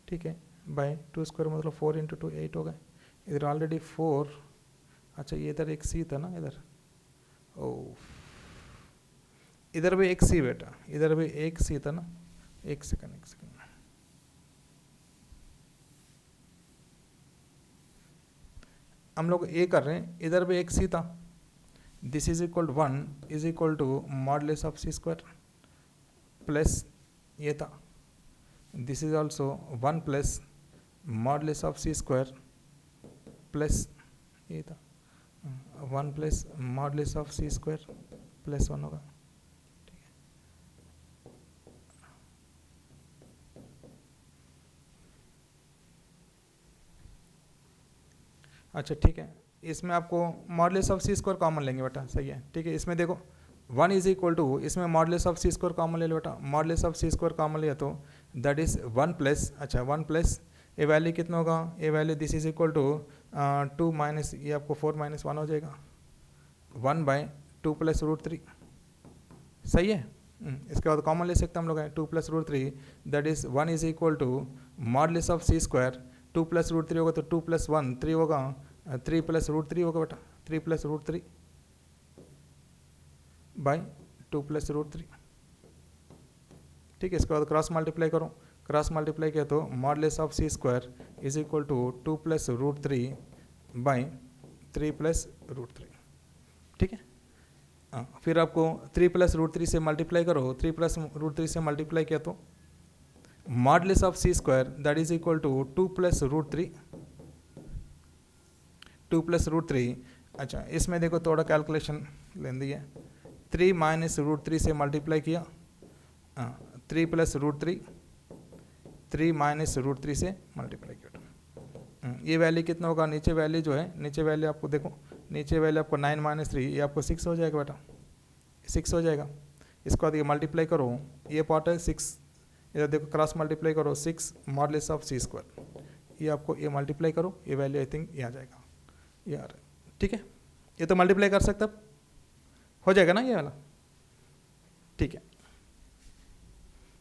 [SPEAKER 1] ठीक है, बाय 2 स्क्वायर मतलब 4 इंटू 2 8 होगा, इधर ऑलरेडी 4, अच्छा ये इधर एक सी था ना इधर, ओ इधर भी एक सी बेटा, इधर भी एक सी था ना, एक सेकंड हम लोग ए कर रहे हैं, इधर भी एक सी था, this is equal 1 is equal to modulus of C square plus ये था, this is also 1 plus modulus of C square plus ये था, 1 plus modulus of C square plus 1 होगा, ठीक है। अच्छा ठीक है, इसमें आपको modulus of C square common लेंगे बेटा, सही है, ठीक है। इसमें देखो 1 इज इक्वल टू, इसमें modulus of C square common ले लो बेटा, modulus of C square common लिया तो दैट इज 1 प्लस, अच्छा 1 प्लस ए वैल्यू कितना होगा, a value this is equal to 2 minus ये आपको 4 माइनस 1 हो जाएगा, 1/2 प्लस √3, सही है। इसके बाद कॉमन ले सकते हैं हम लोग, 2 plus √3 that is 1 is equal to modulus of C square, 2 plus √3 होगा तो 2 प्लस 1 3 होगा, 3 प्लस √3 होगा बेटा, 3 प्लस √3 बाई 2 प्लस √3, ठीक है। इसके बाद क्रॉस मल्टीप्लाई करो, क्रॉस मल्टीप्लाई किया तो modulus of C square is equal to 2 plus √3 by 3 plus √3, ठीक है। फिर आपको 3 प्लस √3 से मल्टीप्लाई करो, 3 प्लस √3 से मल्टीप्लाई किया तो modulus of C square that is equal to 2 plus √3, 2 plus √3, अच्छा इसमें देखो थोड़ा कैलकुलेशन लेन दी है, 3 माइनस √3 से मल्टीप्लाई किया, 3 प्लस √3, 3 माइनस √3 से मल्टीप्लाई किया, ये वैल्यू कितना होगा, नीचे वैल्यू जो है, नीचे वैल्यू आपको देखो, नीचे वैल्यू आपको 9 माइनस 3 ये आपको 6 हो जाएगा बेटा, 6 हो जाएगा। इसको बाद ये मल्टीप्लाई करो, ये पार्ट है 6, इधर देखो क्रॉस मल्टीप्लाई करो, 6 मॉडलेस ऑफ सी स्क्वायर, ये आपको ये मल्टीप्लाई करो, ये वैल्यू आई थिंक ये आ जाएगा यार, ठीक है। ये तो मल्टीप्लाई कर सकते अब हो जाएगा ना ये वाला, ठीक है।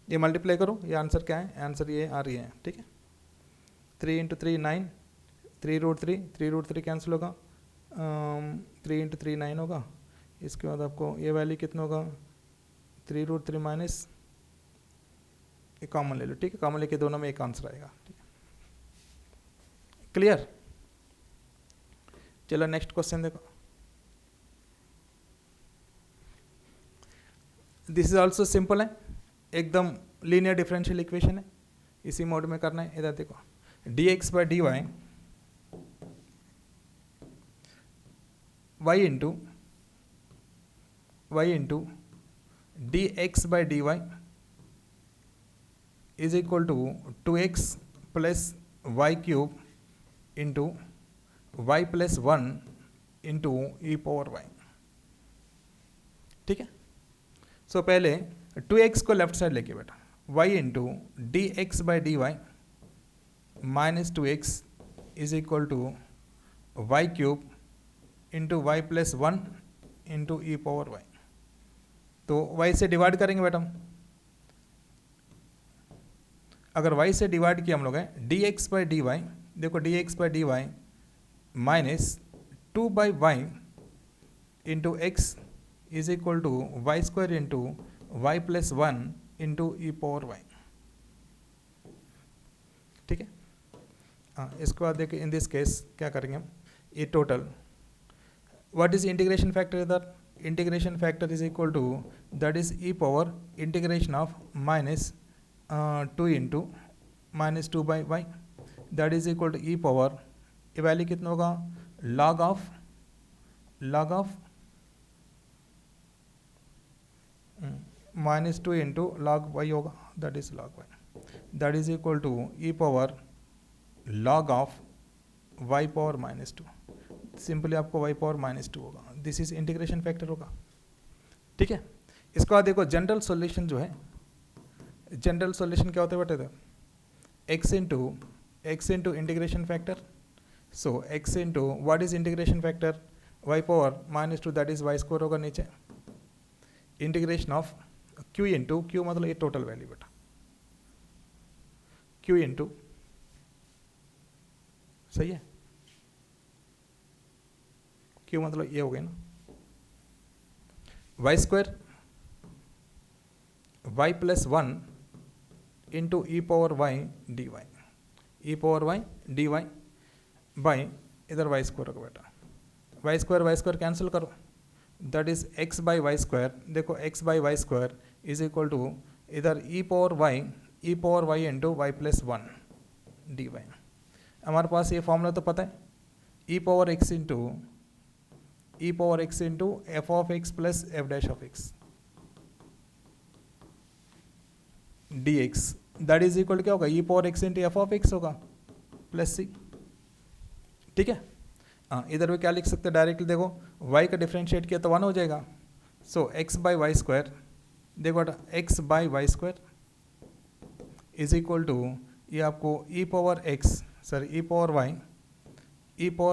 [SPEAKER 1] ये मल्टीप्लाई करो, ये आंसर क्या है, आंसर ये आ रही है, ठीक है। 3 इंटू 3 9, 3√3 कैंसिल होगा, 3 इंटू 3 9 होगा, इसके बाद आपको ये वैल्यू कितना होगा, 3√3 माइनस ये कॉमन ले लो, ठीक है, कॉमन लेके दोनों में एक आंसर आएगा, ठीक है, क्लियर। चलो नेक्स्ट क्वेश्चन देखो, दिस इज ऑल्सो सिंपल है, एकदम लीनियर डिफरेंशियल इक्वेशन है, इसी मोड में करना है। इधर देखो dx by dy y into dx by dy is equal to 2x plus y cube into y plus 1 into e power y, ठीक है। सो पहले 2x को लेफ्ट साइड लेके बेटा, y into d x by d y minus 2x is equal to y cube into y plus 1 into e power y, तो y से divide करेंगे बेटा, अगर y से डिवाइड किया हम लोग है d x by d y, देखो d x by d y minus 2 by y into x is equal to y square into y plus 1 into e power y. ठीक है, हाँ इसके बाद देखिए इन दिस केस क्या करेंगे हम, ये total what is integration factor इधर, integration factor is equal to that is e power integration of minus 2 into minus 2 by y that is equal to e power, ये वैल्यू कितना होगा, log of minus 2 into log y होगा, that is log y, that is equal to e power log of y power minus 2, simply आपको y power minus 2 होगा, this is integration factor होगा। ठीक है, इसके बाद देखो जनरल सॉल्यूशन जो है, जनरल सॉल्यूशन क्या होता है बेटे, x into integration factor, so x into what is integration factor, y power minus 2 that is y square होगा नीचे, integration of q into, q मतलब ये टोटल वैल्यू बेटा, क्यू इंटू, सही है, क्यू मतलब ये हो गया ना, y square y plus 1 into e power y d y, e power y d y by इधर वाई स्क्वायर होगा बेटा, वाई स्क्वायर कैंसिल करो, that is x by y square, देखो x by y square is equal to इधर e power y into y plus 1 d y. हमारे पास ये formula तो पता है, e power x into f of x plus f dash of x d x that is equal क्या होगा, e power x into f of x होगा plus c. ठीक है, हाँ इधर भी क्या लिख सकते हैं डायरेक्टली, देखो y का डिफ्रेंशिएट किया तो 1 हो जाएगा, so x by y square, देखो x by y square is equal to ये आपको e power x e power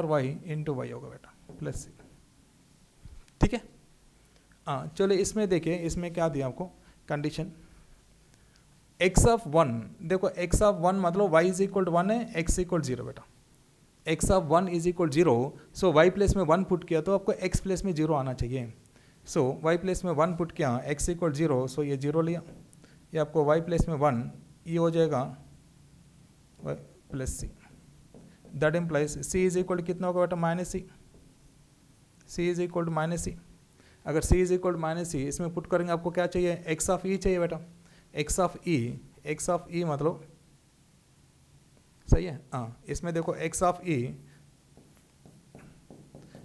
[SPEAKER 1] y into y होगा बेटा प्लस सी। ठीक है, हाँ चलो इसमें देखिए, इसमें क्या दिया आपको कंडीशन, एक्स ऑफ 1, देखो एक्स ऑफ 1 मतलब y इज इक्वल टू 1 है, एक्स इक्वल 0 बेटा, x of 1 is equal 0, so y place में 1 पुट किया तो आपको x प्लेस में 0 आना चाहिए, सो y प्लेस में 1 पुट किया, x इक्वल 0, सो ये 0 लिया, ये आपको y प्लेस में 1 ये हो जाएगा y plus c, that implies c is equal कितना होगा बेटा minus c is equal to minus c, अगर c is equal to minus c इसमें पुट करेंगे आपको क्या चाहिए, x ऑफ e चाहिए बेटा, x ऑफ e मतलब सही है, हाँ इसमें देखो x of e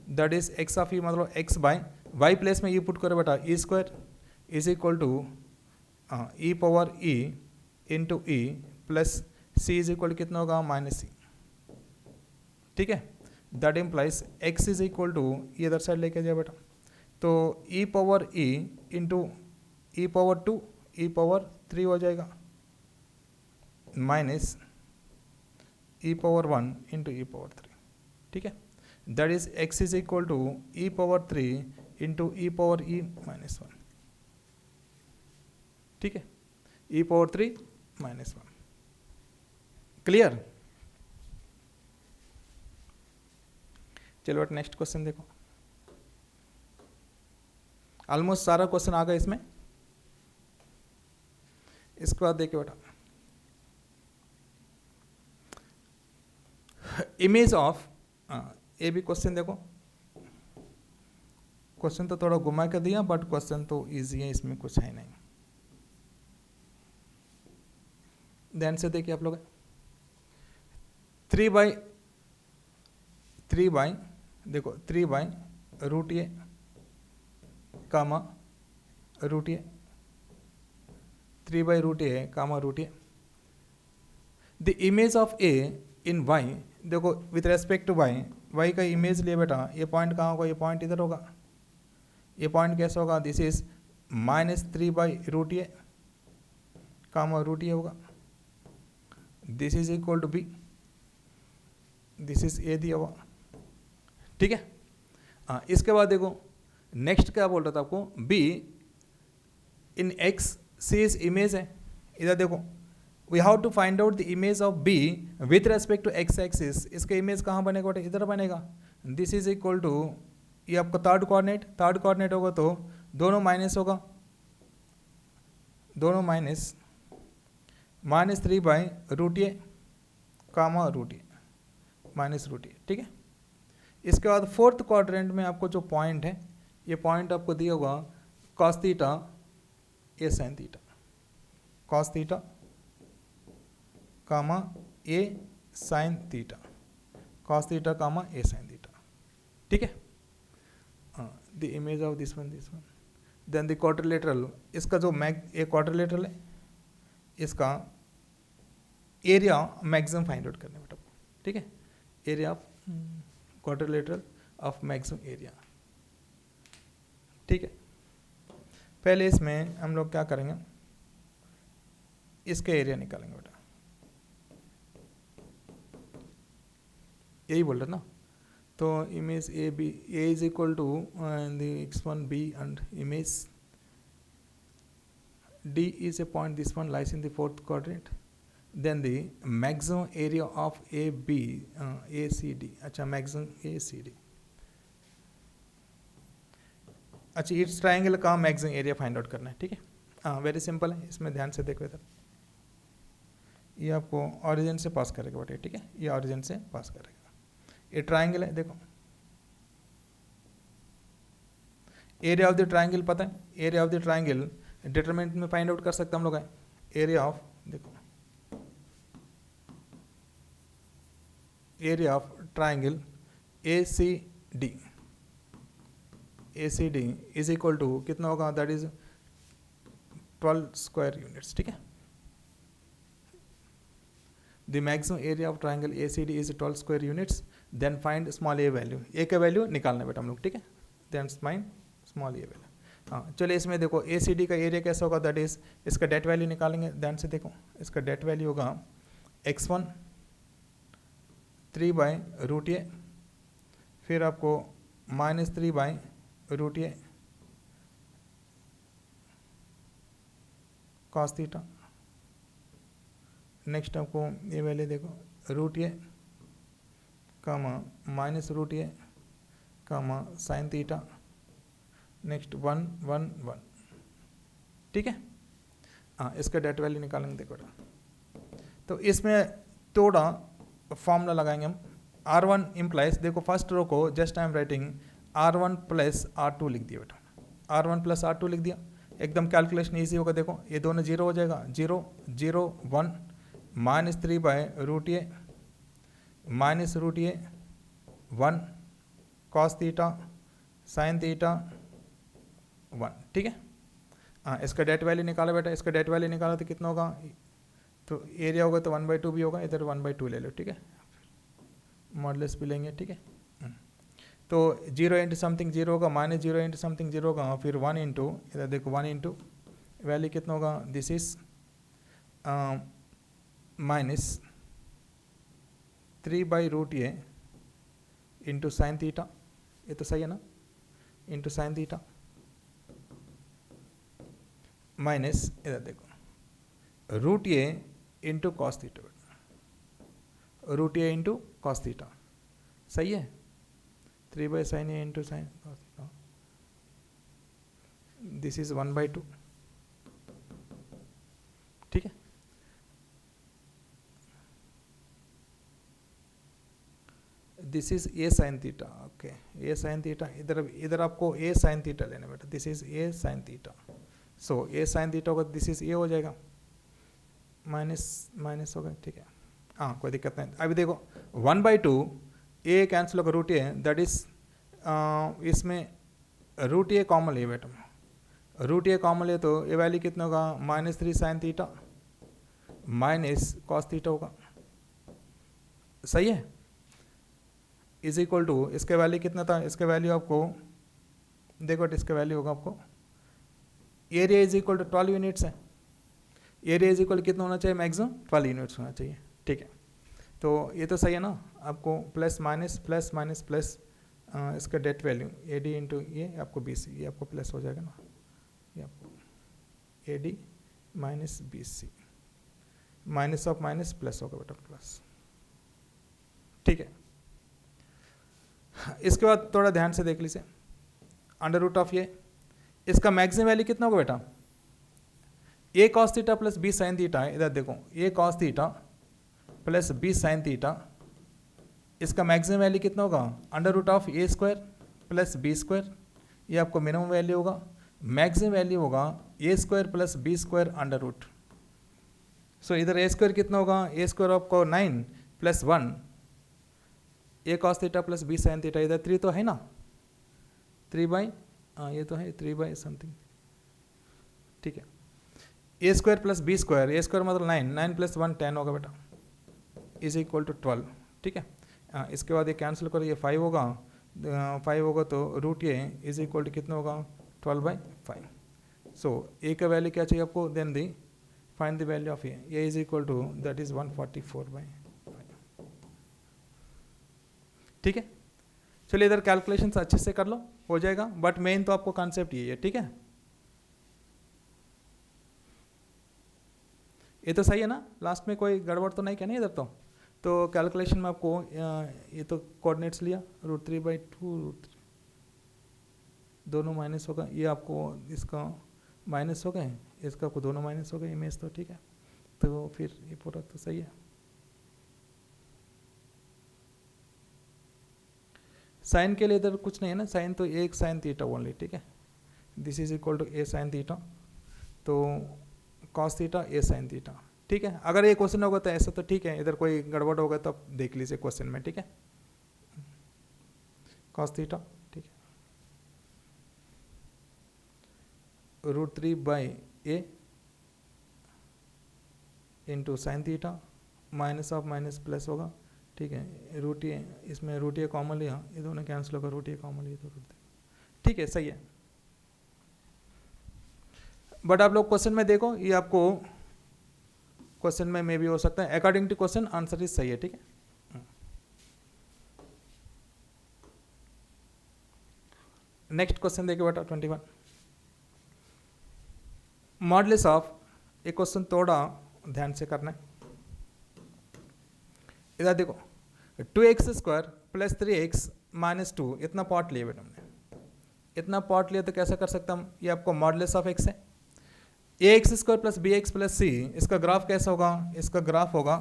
[SPEAKER 1] that is x of e मतलब x बाई y प्लेस में e पुट करो बेटा, e square is equal to e power e into e plus c is equal कितना होगा माइनस सी। ठीक है, that implies x is equal to ये इधर साइड लेके जाए बेटा, तो e power e into e power 2 e power 3 हो जाएगा minus e power 1 into e power 3। ठीक है, that is x is equal to e power 3 into e power e minus 1। ठीक है, ई पावर 3 माइनस 1, क्लियर। चलो बेटा next question देखो, almost सारा क्वेश्चन आ गया इसमें, इसके बाद देखिए बेटा, इमेज ऑफ, ये भी क्वेश्चन देखो, क्वेश्चन तो थोड़ा घुमा के दिया बट क्वेश्चन तो इजी है, इसमें कुछ है नहीं, ध्यान से देखिए आप लोग, 3 बाई देखो 3 by root a comma root a, 3 by root a comma root a, the image of a in y, देखो विथ रेस्पेक्ट टू y का इमेज लिए बेटा, ये पॉइंट कहाँ होगा, ये पॉइंट इधर होगा, ये पॉइंट कैसे होगा, this is -3 by root a comma root a होगा, this is equal to b, this is a दिया हुआ। ठीक है, इसके बाद देखो नेक्स्ट क्या बोल रहा था आपको, b in x c is image है, इधर देखो we have to find out the image of b with respect to x axis, इसका इमेज कहाँ बनेगा बेटा, इधर बनेगा, दिस इज इक्वल टू ये आपका थर्ड कोऑर्डिनेट होगा तो दोनों माइनस होगा, दोनों minus 3 by root a comma root a minus root a, ठीक है। इसके बाद फोर्थ क्वाड्रेंट में आपको जो पॉइंट है, ये पॉइंट आपको दिया होगा cos theta a sine theta, cos theta comma a sine theta, cos theta comma a sine theta, ठीक है। The image of this one then the quadrilateral, इसका जो एक क्वाड्रिलेटरल है, इसका एरिया मैक्सिमम फाइंड आउट करने बेटा, ठीक है। Area of quadrilateral of maximum area, ठीक है। पहले इसमें हम लोग क्या करेंगे, इसका एरिया निकालेंगे बेटा, यही बोल रहे ना। तो image a b, a is equal to x1 b and image D is a point, this one lies in the fourth quadrant, then the maximum area of AB ACD, अच्छा maximum ACD, अच्छा इस triangle का maximum area find out करना है, ठीक है। हाँ very simple है, इसमें ध्यान से देखो इधर, ये आपको ऑरिजिन से पास करेगा बेटा, ठीक है, ये ऑरिजिन से पास करेगा। ये ट्राइंगल है, देखो एरिया ऑफ द ट्राइंगल पता है, area of the triangle determinant में फाइंड आउट कर सकते हैं हम लोग, है एरिया ऑफ, देखो area of triangle ACD, ACD is equal to कितना होगा, दैट इज 12 स्क्वायर यूनिट्स, ठीक है। The maximum area of triangle ACD is 12 square units, then find small a value, a का वैल्यू निकालना बेटा हम लोग, ठीक है। Then find small a value. हाँ चलिए इसमें देखो ACD का एरिया कैसा होगा, दैट इज, इसका डेट वैल्यू निकालेंगे, ध्यान से देखो, इसका डेट वैल्यू होगा x1 3 बाई रूट ए, फिर आपको minus 3 by root a cos theta, next आपको ये वैल्यू देखो root a comma minus root a comma sine theta, next 1 1 1, ठीक है। हाँ इसका डेट वैल्यू निकालेंगे, देखो तो इसमें थोड़ा फॉर्मूला लगाएंगे हम, R1 इम्प्लाइज, देखो फर्स्ट रो को just I am writing R1 plus R2 लिख दिया बेटा, R1 प्लस R2 लिख दिया, एकदम कैलकुलेशन ईजी होगा। देखो ये दोनों जीरो हो जाएगा, 0 0 1 minus 3 by root a minus root a 1 cos theta sine theta 1, ठीक है। हाँ इसका डेट वैल्यू निकाला बेटा, इसका डेट वैल्यू निकाला तो कितना होगा, तो एरिया होगा तो 1/2 भी होगा, इधर 1/2 ले लो, ठीक है, मॉडलेस भी लेंगे, ठीक है। तो 0 इंटू समथिंग 0 होगा, माइनस 0 इंटू समथिंग 0 होगा, फिर 1 इंटू, इधर देखो 1 इंटू वैल्यू कितना होगा, this is minus 3 by root a into sine theta, ये तो सही है ना, इंटू साइन थीटा माइनस इधर देखो root a into cos theta, root a into cos theta, सही है, 3 by sine A into sine cos theta, this is 1/2, ठीक है। This is A sine theta, okay A sine theta, इधर आपको ए sine theta लेना बेटा, this is A sine theta, so A sine theta होगा, this is ए हो जाएगा, minus minus होगा, ठीक है। हाँ कोई दिक्कत नहीं। अभी देखो 1/2 ए कैंसिल होगा, रूट ए दैट इज, इसमें रूट ए कॉमन ले बेटा, रूट ए कॉमन ले तो ए वैल्यू कितना होगा, -3 sign theta minus cos theta होगा, सही है, इज इक्वल टू, इसके वैल्यू कितना था, इसके वैल्यू आपको देखो, इसका वैल्यू होगा आपको, area is equal to 12 units है, एरिया इज इक्वल कितना होना चाहिए, मैक्सिमम 12 यूनिट्स होना चाहिए, ठीक है। तो ये तो सही है ना, आपको plus minus plus minus plus इसका det value a d into ये आपको BC, ये आपको प्लस हो जाएगा ना, ये आपको AD minus BC, minus of minus plus होगा बेटा प्लस, ठीक है। इसके बाद थोड़ा ध्यान से देख लीजिए, अंडर रूट ऑफ ये, इसका मैक्सिमम वैल्यू कितना होगा बेटा, a cos theta plus b sine theta है, इधर देखो a cos theta plus b sine theta, इसका मैक्सिमम वैल्यू कितना होगा, under root of a square plus b square, ये आपको मिनिमम वैल्यू होगा, मैक्सिमम वैल्यू होगा a square plus b square under root. So इधर ए स्क्वायर कितना होगा, ए स्क्वायर आपको 9 plus 1 a cos theta plus b sine theta, इधर 3 तो है ना, 3 बाई ये तो है 3 बाई समथिंग, ठीक है। A square plus b square, A square मतलब 9, 9 प्लस 1 10 होगा बेटा, इज इक्वल टू 12, ठीक है। इसके बाद ये कैंसिल करो, ये 5 होगा, 5 होगा तो रूट ये इज इक्वल टू कितना होगा 12/5। सो ए का वैल्यू क्या चाहिए आपको, then the find the value of a is equal to that is 144/5, ठीक है। चलिए इधर कैलकुलेशन अच्छे से कर लो, हो जाएगा, बट मेन तो आपको कॉन्सेप्ट ये है, ठीक है। ये तो सही है ना, लास्ट में कोई गड़बड़ तो नहीं क्या, नहीं इधर तो कैलकुलेशन में आपको ये तो कोऑर्डिनेट्स लिया √3/2 दोनों माइनस होगा, ये आपको इसका माइनस हो गए, इसका को दोनों माइनस हो गए इमेज, तो ठीक है, तो फिर ये पूरा तो सही है। साइन के लिए इधर कुछ नहीं है ना, साइन तो एक साइन थीटा ओनली, ठीक है, this is equal to a sine theta, तो cos theta a sine theta, ठीक है। अगर ये क्वेश्चन होगा तो ऐसा तो ठीक है, इधर कोई गड़बड़ होगा तो आप देख लीजिए क्वेश्चन में, ठीक है, कॉस थीटा, ठीक है, √3/a into sine theta minus of minus plus होगा, ठीक है, रूट ए, इसमें रूट ए कॉमन लिया, ये दोनों कैंसिल होगा, रूट ए कॉमन लिया तो रूट, ठीक है, सही है। बट आप लोग क्वेश्चन में देखो, ये आपको क्वेश्चन में मे भी हो सकता है, according to question answer is सही है, ठीक है। नेक्स्ट क्वेश्चन देखिए बेटा 21, मॉडुलस ऑफ, एक क्वेश्चन थोड़ा ध्यान से करना है, इधर देखो 2x² प्लस 3x माइनस 2, इतना पार्ट लिया बेटा हमने, इतना पार्ट लिया तो कैसा कर सकता हम, ये आपको मॉडुलस ऑफ x है, ax² plus bx plus c, इसका ग्राफ कैसा होगा, इसका ग्राफ होगा,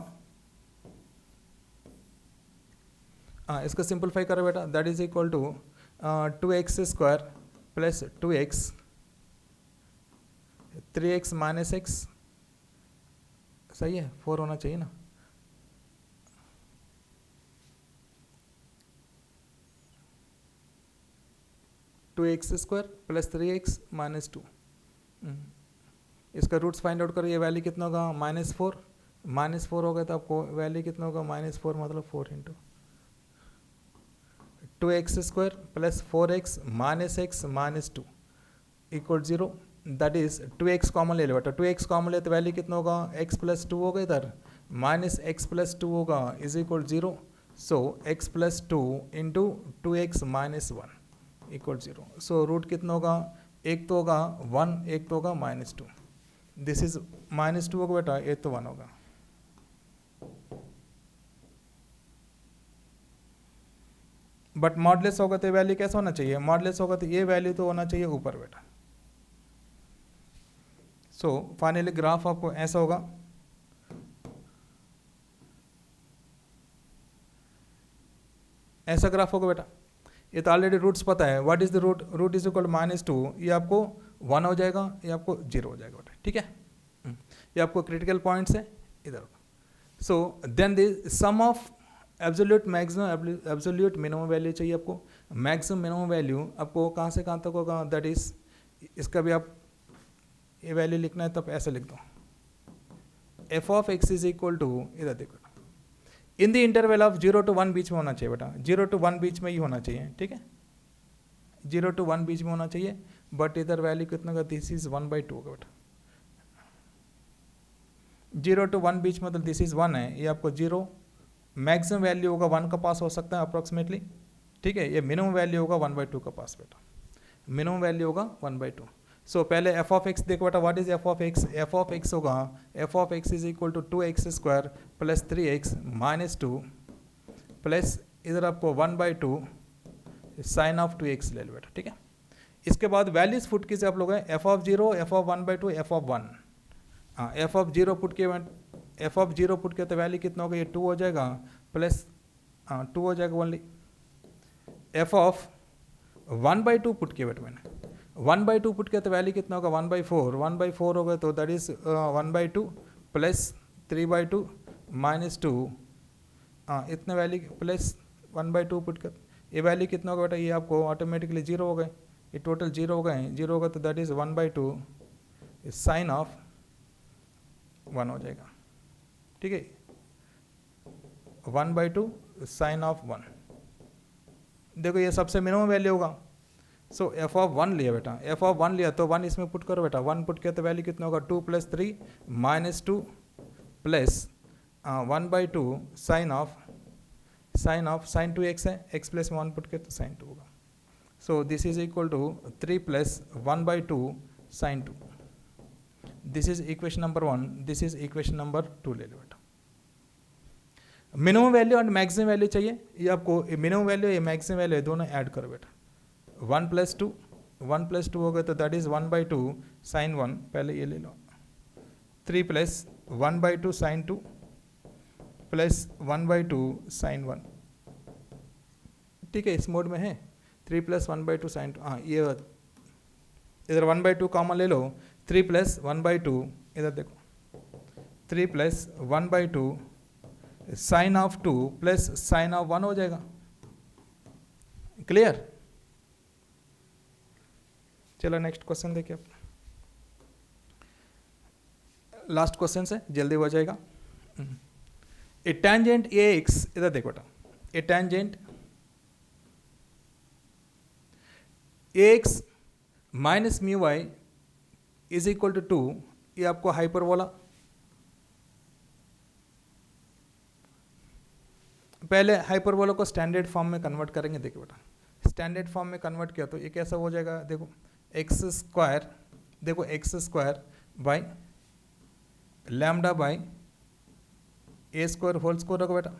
[SPEAKER 1] इसका सिंपलीफाई करो बेटा, that is equal to 2x² plus 2x 3x minus x, सही है, 4 होना चाहिए ना, two x square plus 3x minus 2, इसका रूट्स फाइंड आउट करो, ये वैल्यू कितना होगा -4 होगा, तो आपको वैल्यू कितना होगा -4 मतलब 4 into 2x² plus 4x minus x minus 2 equal 0, that is 2x common ले लो बेटा, 2x कॉमन ले तो वैल्यू कितना होगा x प्लस 2 होगा, इधर माइनस x प्लस 2 होगा is equal 0, so x plus 2 into 2x minus 1 equal 0, so root कितना होगा, एक तो होगा 1, एक तो होगा -2, दिस इज -2 होगा बेटा, एक तो 1 होगा, बट मॉडुलस होगा तो वैल्यू कैसा होना चाहिए, मॉडुलस होगा तो ये वैल्यू तो होना चाहिए ऊपर बेटा। सो फाइनली ग्राफ आपको ऐसा होगा, ऐसा ग्राफ होगा बेटा, ये तो ऑलरेडी रूट्स पता है, what is the root, root is equal -2, ये आपको 1 हो जाएगा, ये आपको 0 हो जाएगा बेटा, ठीक है, ये आपको क्रिटिकल पॉइंट्स है इधर। So then the sum of absolute maximum absolute minimum value चाहिए आपको, मैक्सिमम मिनिमम वैल्यू आपको कहाँ से कहाँ तक होगा, दैट इज, इसका भी आप ये वैल्यू लिखना है तो आप ऐसे लिख दो, f of x is equal to, इधर देखो in the interval of 0 to 1 बीच में होना चाहिए बेटा, 0 to 1 बीच में ही होना चाहिए, ठीक है, 0 to 1 बीच में होना चाहिए, बट इधर वैल्यू कितना का, दिस इज 1/2 होगा बेटा, 0 to 1 बीच मतलब दिस इज 1 है, ये आपको 0 मैक्सिमम वैल्यू होगा 1 का पास हो सकता है अप्रोक्सीमेटली, ठीक है, ये मिनिमम वैल्यू होगा 1/2 का पास बेटा, मिनिमम वैल्यू होगा 1/2। सो पहले f ऑफ x देखो बेटा, what is f of x, f of x होगा, f of x is equal to 2x² plus 3x minus 2 plus इधर आपको 1/2 साइन ऑफ 2x ले लो बेटा, ठीक है, इसके बाद वैल्यूज पुट कीजिए आप लोग हैं, F of zero, F of one by two, F of one. हाँ, एफ ऑफ जीरो पुट किए, एफ ऑफ जीरो पुट किया तो वैल्यू कितना होगा, ये 2 हो जाएगा प्लस 2 हो जाएगा ओनली। एफ ऑफ 1/2 पुट किया बेटा मैंने, 1/2 पुट किया तो वैल्यू कितना होगा 1/4, 1/4 होगा तो दैट इज 1/2 प्लस 3/2 माइनस 2, इतने वैल्यू प्लस 1/2 पुट कर, ये वैल्यू कितना होगा बेटा, ये आपको ऑटोमेटिकली जीरो हो गए, ये टोटल जीरो हो गए, जीरो होगा तो दैट इज 1/2 साइन ऑफ 1 हो जाएगा। ठीक है, 1/2 साइन ऑफ 1। देखो ये सबसे मिनिमम वैल्यू होगा। सो एफ ऑफ 1 लिया बेटा, एफ ऑफ 1 लिया तो 1 इसमें पुट करो बेटा, 1 पुट किया तो वैल्यू कितना होगा 2 + 3 -2 plus 1/2 sine of sine 2x है, x प्लस 1 पुट किया तो साइन 2 होगा। So this is equal to 3 + 1/2 sine 2। This is equation number 1, this is equation number 2 ले लो बेटा। Minimum value and maximum value चाहिए, ये आपको मिनिमम वैल्यू या मैक्सिमम वैल्यू दोनों ऐड करो बेटा। 1 + 2, 1 + 2 हो गया तो दैट इज 1/2 साइन 1, पहले ये ले लो। 3 + 1/2 साइन 2 प्लस 1/2 साइन 1। ठीक है, इस मोड में है 3 + 1/2 साइन 2। हाँ, ये इधर 1/2 कॉमन ले लो, 3 + 1/2 इधर देखो, 3 + 1/2 sine of 2 plus sine of 1 हो जाएगा। क्लियर? चलो नेक्स्ट क्वेश्चन देखिए, लास्ट क्वेश्चन से जल्दी हो जाएगा। ए टेंजेंट ए एक्स, इधर देखो बेटा, a tangent a x minus mu y is equal to 2, ये आपको हाइपरबोला, पहले हाइपरबोला को स्टैंडर्ड फॉर्म में कन्वर्ट करेंगे। देखिए बेटा, स्टैंडर्ड फॉर्म में कन्वर्ट किया तो ये कैसा हो जाएगा, देखो एक्स स्क्वायर, देखो x square by lambda by a square whole square होगा बेटा,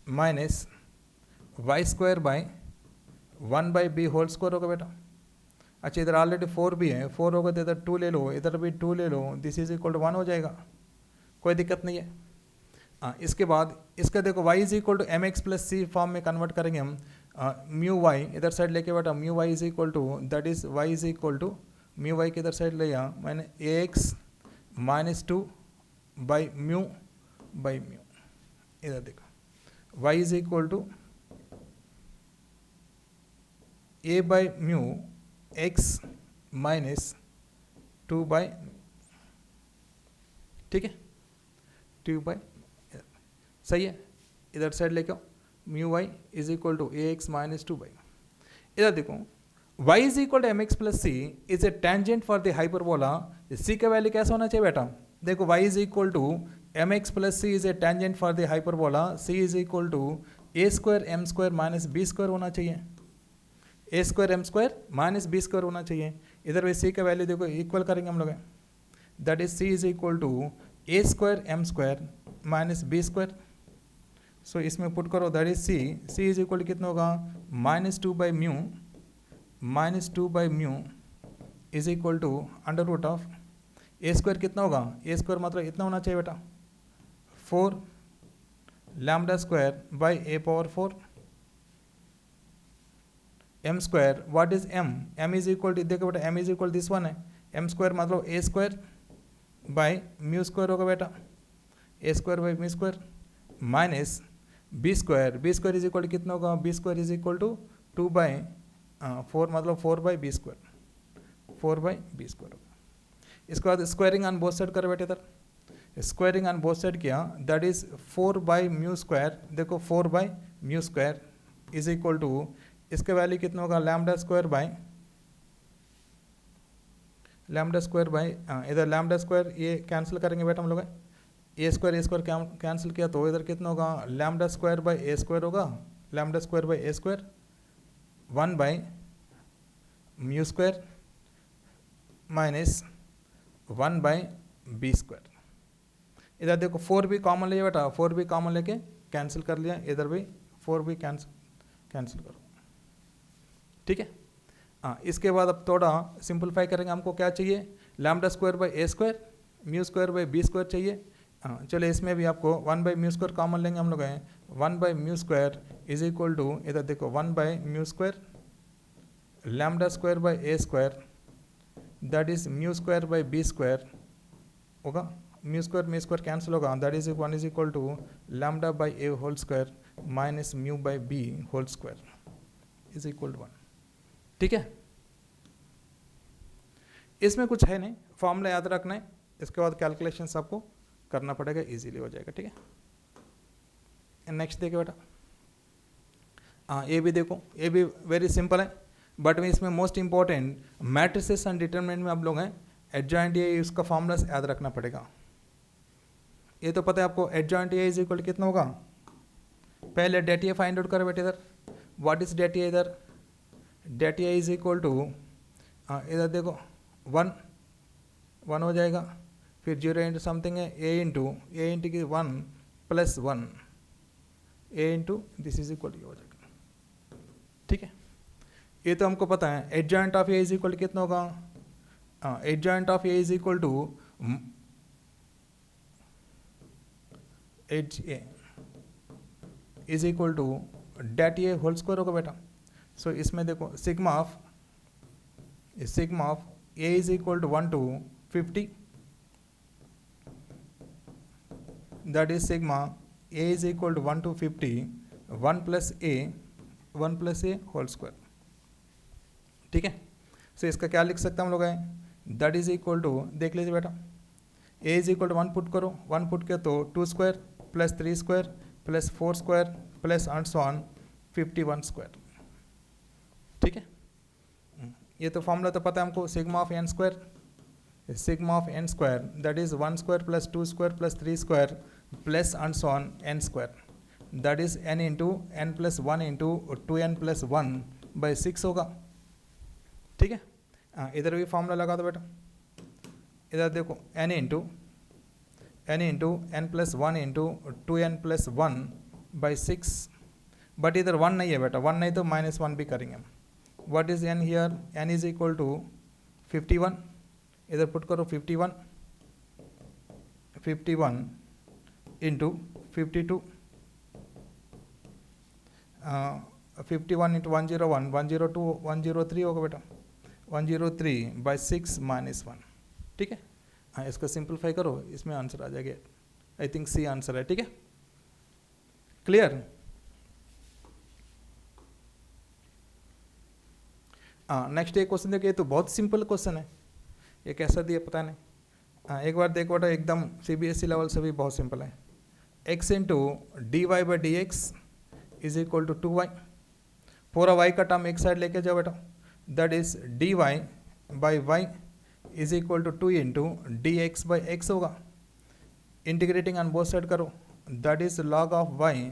[SPEAKER 1] minus y square by 1/b whole square होगा बेटा। अच्छा, इधर ऑलरेडी 4 भी है, 4 होगा तो इधर 2 ले लो, इधर भी 2 ले लो, दिस इज इक्वल टू 1 हो जाएगा, कोई दिक्कत नहीं है। इसके बाद इसका देखो y is equal to mx + c form में कन्वर्ट करेंगे हम, म्यू वाई इधर साइड लेके बेटा, mu y is equal to that is y is equal to mu y के इधर साइड ले लिया मैंने ax - 2 बाई म्यू, इधर देखो y is equal to a by mu x - 2 by, ठीक है, 2 बाई, सही है, इधर साइड लेके आओ, mu y is equal to ax - 2 by, इधर देखो y is equal to mx + c is a tangent for the hyperbola. c का वैल्यू कैसा होना चाहिए बेटा, देखो y is equal to mx + c is a tangent for the hyperbola, c is equal to a² m² - b² होना चाहिए, a² m² - b² होना चाहिए। इधर भी c का वैल्यू देखो इक्वल करेंगे हम लोग, that is c is equal to a² m² - b²। So इसमें पुट करो, that is c is equal to कितना होगा -2 by mu, -2 by mu is equal to under root of a² कितना होगा, a² मतलब इतना होना चाहिए बेटा 4 λ² by a⁴ m²। What is m is equal to, देखो बेटा m is equal this one है, m² मतलब a² बाई μ² होगा बेटा, a² by μ² minus b² is equal to कितना होगा, b² is equal to 2 by 4 मतलब 4 बाई b², 4 बाई b² होगा। इसके बाद स्क्वायरिंग ऑन बोथ साइड कर बेटे, इधर स्क्वायरिंग ऑन बोथ साइड किया, दैट इज 4 बाई μ², देखो 4 बाई μ² इज इक्वल टू, इसका वैल्यू कितना होगा λ² बाई इधर λ² ये कैंसिल करेंगे बेटा हम लोग, a² कैंसिल किया तो इधर कितना होगा λ² बाई a² होगा, λ² by a² 1 by μ² minus 1 by b²। इधर देखो 4 भी कॉमन लिया बेटा, 4 भी कॉमन लेके कैंसिल कर लिया, इधर भी 4 भी कैंसिल करो, ठीक है। इसके बाद अब थोड़ा सिंपलीफाई करेंगे, हमको क्या चाहिए, lambda square by a square mu square by b square चाहिए। चलो इसमें भी आपको 1 बाई म्यू स्क्वायर कॉमन लेंगे हम लोग हैं, 1 by mu square is equal to, इधर देखो 1 by mu square lambda square by a square that is mu square by b square होगा, म्यू स्क्वायर कैंसिल होगा, that is 1 is equal to lambda by a whole square minus mu by b whole square is equal to 1। ठीक है, इसमें कुछ है नहीं, formula याद रखना है, इसके बाद कैलकुलेशंस आपको करना पड़ेगा, इजीली हो जाएगा। ठीक है, नेक्स्ट देखिए बेटा, ये भी देखो, ये भी वेरी सिंपल है, बट में इसमें most important matrices and determinant में आप लोग हैं एडजॉइंट ए, उसका फॉर्मूला याद रखना पड़ेगा। ये तो पता है आपको, एडजॉइंट ए इज इक्वल कितना होगा, पहले डेट ए फाइंड आउट करो बेटे इधर, व्हाट इज डेट ए, इधर det a is equal to, इधर देखो 1 हो जाएगा, फिर 0 इंटू समथिंग है ए इंटू की 1 plus 1 a into this is equal हो जाएगा। ठीक है, ये तो हमको पता है। Adjoint of a is equal कितना होगा, adjoint of a is equal to h a is equal to det a whole square होगा बेटा। सो इसमें देखो sigma of a is equal to 1 to 50, that is sigma a is equal to 1 to 50 1 plus a whole square. ठीक है, सो इसका क्या लिख सकते हैं हम लोग हैं, दैट इज इक्वल टू, देख लीजिए बेटा, a is equal to 1 put करो, 1 पुट किया तो 2 square plus 3 square plus 4 square plus and so on 51 square. ठीक है, ये तो फॉर्मूला तो पता है हमको, sigma of n square that is 1 square plus 2 square plus 3 square plus and so on n square, that is n into n plus 1 into 2n plus 1 by 6 होगा। ठीक है, इधर भी फॉर्मूला लगा दो बेटा, इधर देखो n into n plus 1 into 2n plus 1 by 6, but इधर 1 नहीं है बेटा, 1 नहीं तो -1 भी करेंगे हम। What is n here, n is equal to 51, इधर पुट करो 51 इंटू 52, 51 इंटू 101 102 103 होगा बेटा, 103 बाई 6 -1। ठीक है, हाँ इसका सिंपलीफाई करो, इसमें आंसर आ जाएगा, आई थिंक सी आंसर है। ठीक है, क्लियर। नेक्स्ट एक क्वेश्चन देखिए, तो बहुत सिंपल क्वेश्चन है, ये कैसा दिया पता नहीं। एक बार देखो बेटा, एकदम CBSE लेवल से भी बहुत सिंपल है। x into d y by d x is equal to 2y, पूरा y का टर्म एक साइड लेके जाओ बेटा, that is dy by y is equal to 2 into d x by x होगा, इंटीग्रेटिंग ऑन बोथ साइड करो, that is log of y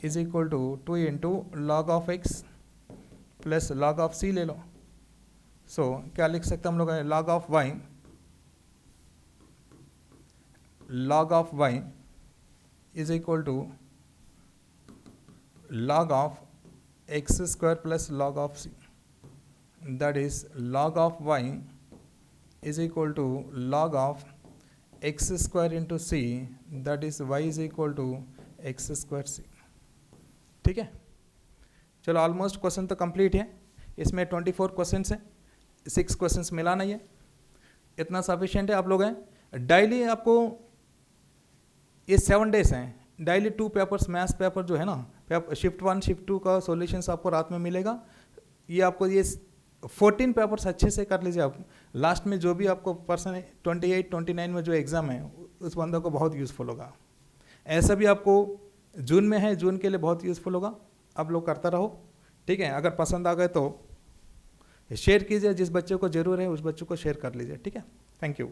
[SPEAKER 1] is equal to 2 into log of x plus log of c ले लो। सो क्या लिख सकते हैं हम लोग, log of y is equal to log of x square plus log of c, that is log of y is equal to log of x square into c, that is y is equal to x square c। ठीक है, चलो almost question तो complete है, इसमें 24 questions हैं, 6 questions मिलाना ही है, इतना सफिशिएंट है। आप लोग हैं डेली, आपको ये 7 डेज हैं, डेली 2 पेपर्स मैथ्स पेपर जो है ना, शिफ्ट 1 शिफ्ट 2 का सॉल्यूशंस आपको रात में मिलेगा। ये आपको ये 14 पेपर्स अच्छे से कर लीजिए आप, लास्ट में जो भी आपको पर्सन 28 29 में जो एग्ज़ाम है उस बंदों को बहुत यूज़फुल होगा। ऐसा भी आपको जून में है, जून के लिए बहुत यूज़फुल होगा, आप लोग करता रहो। ठीक है, अगर पसंद आ गए तो शेयर कीजिए, जिस बच्चे को ज़रूर है उस बच्चे को शेयर कर लीजिए। ठीक है, थैंक यू।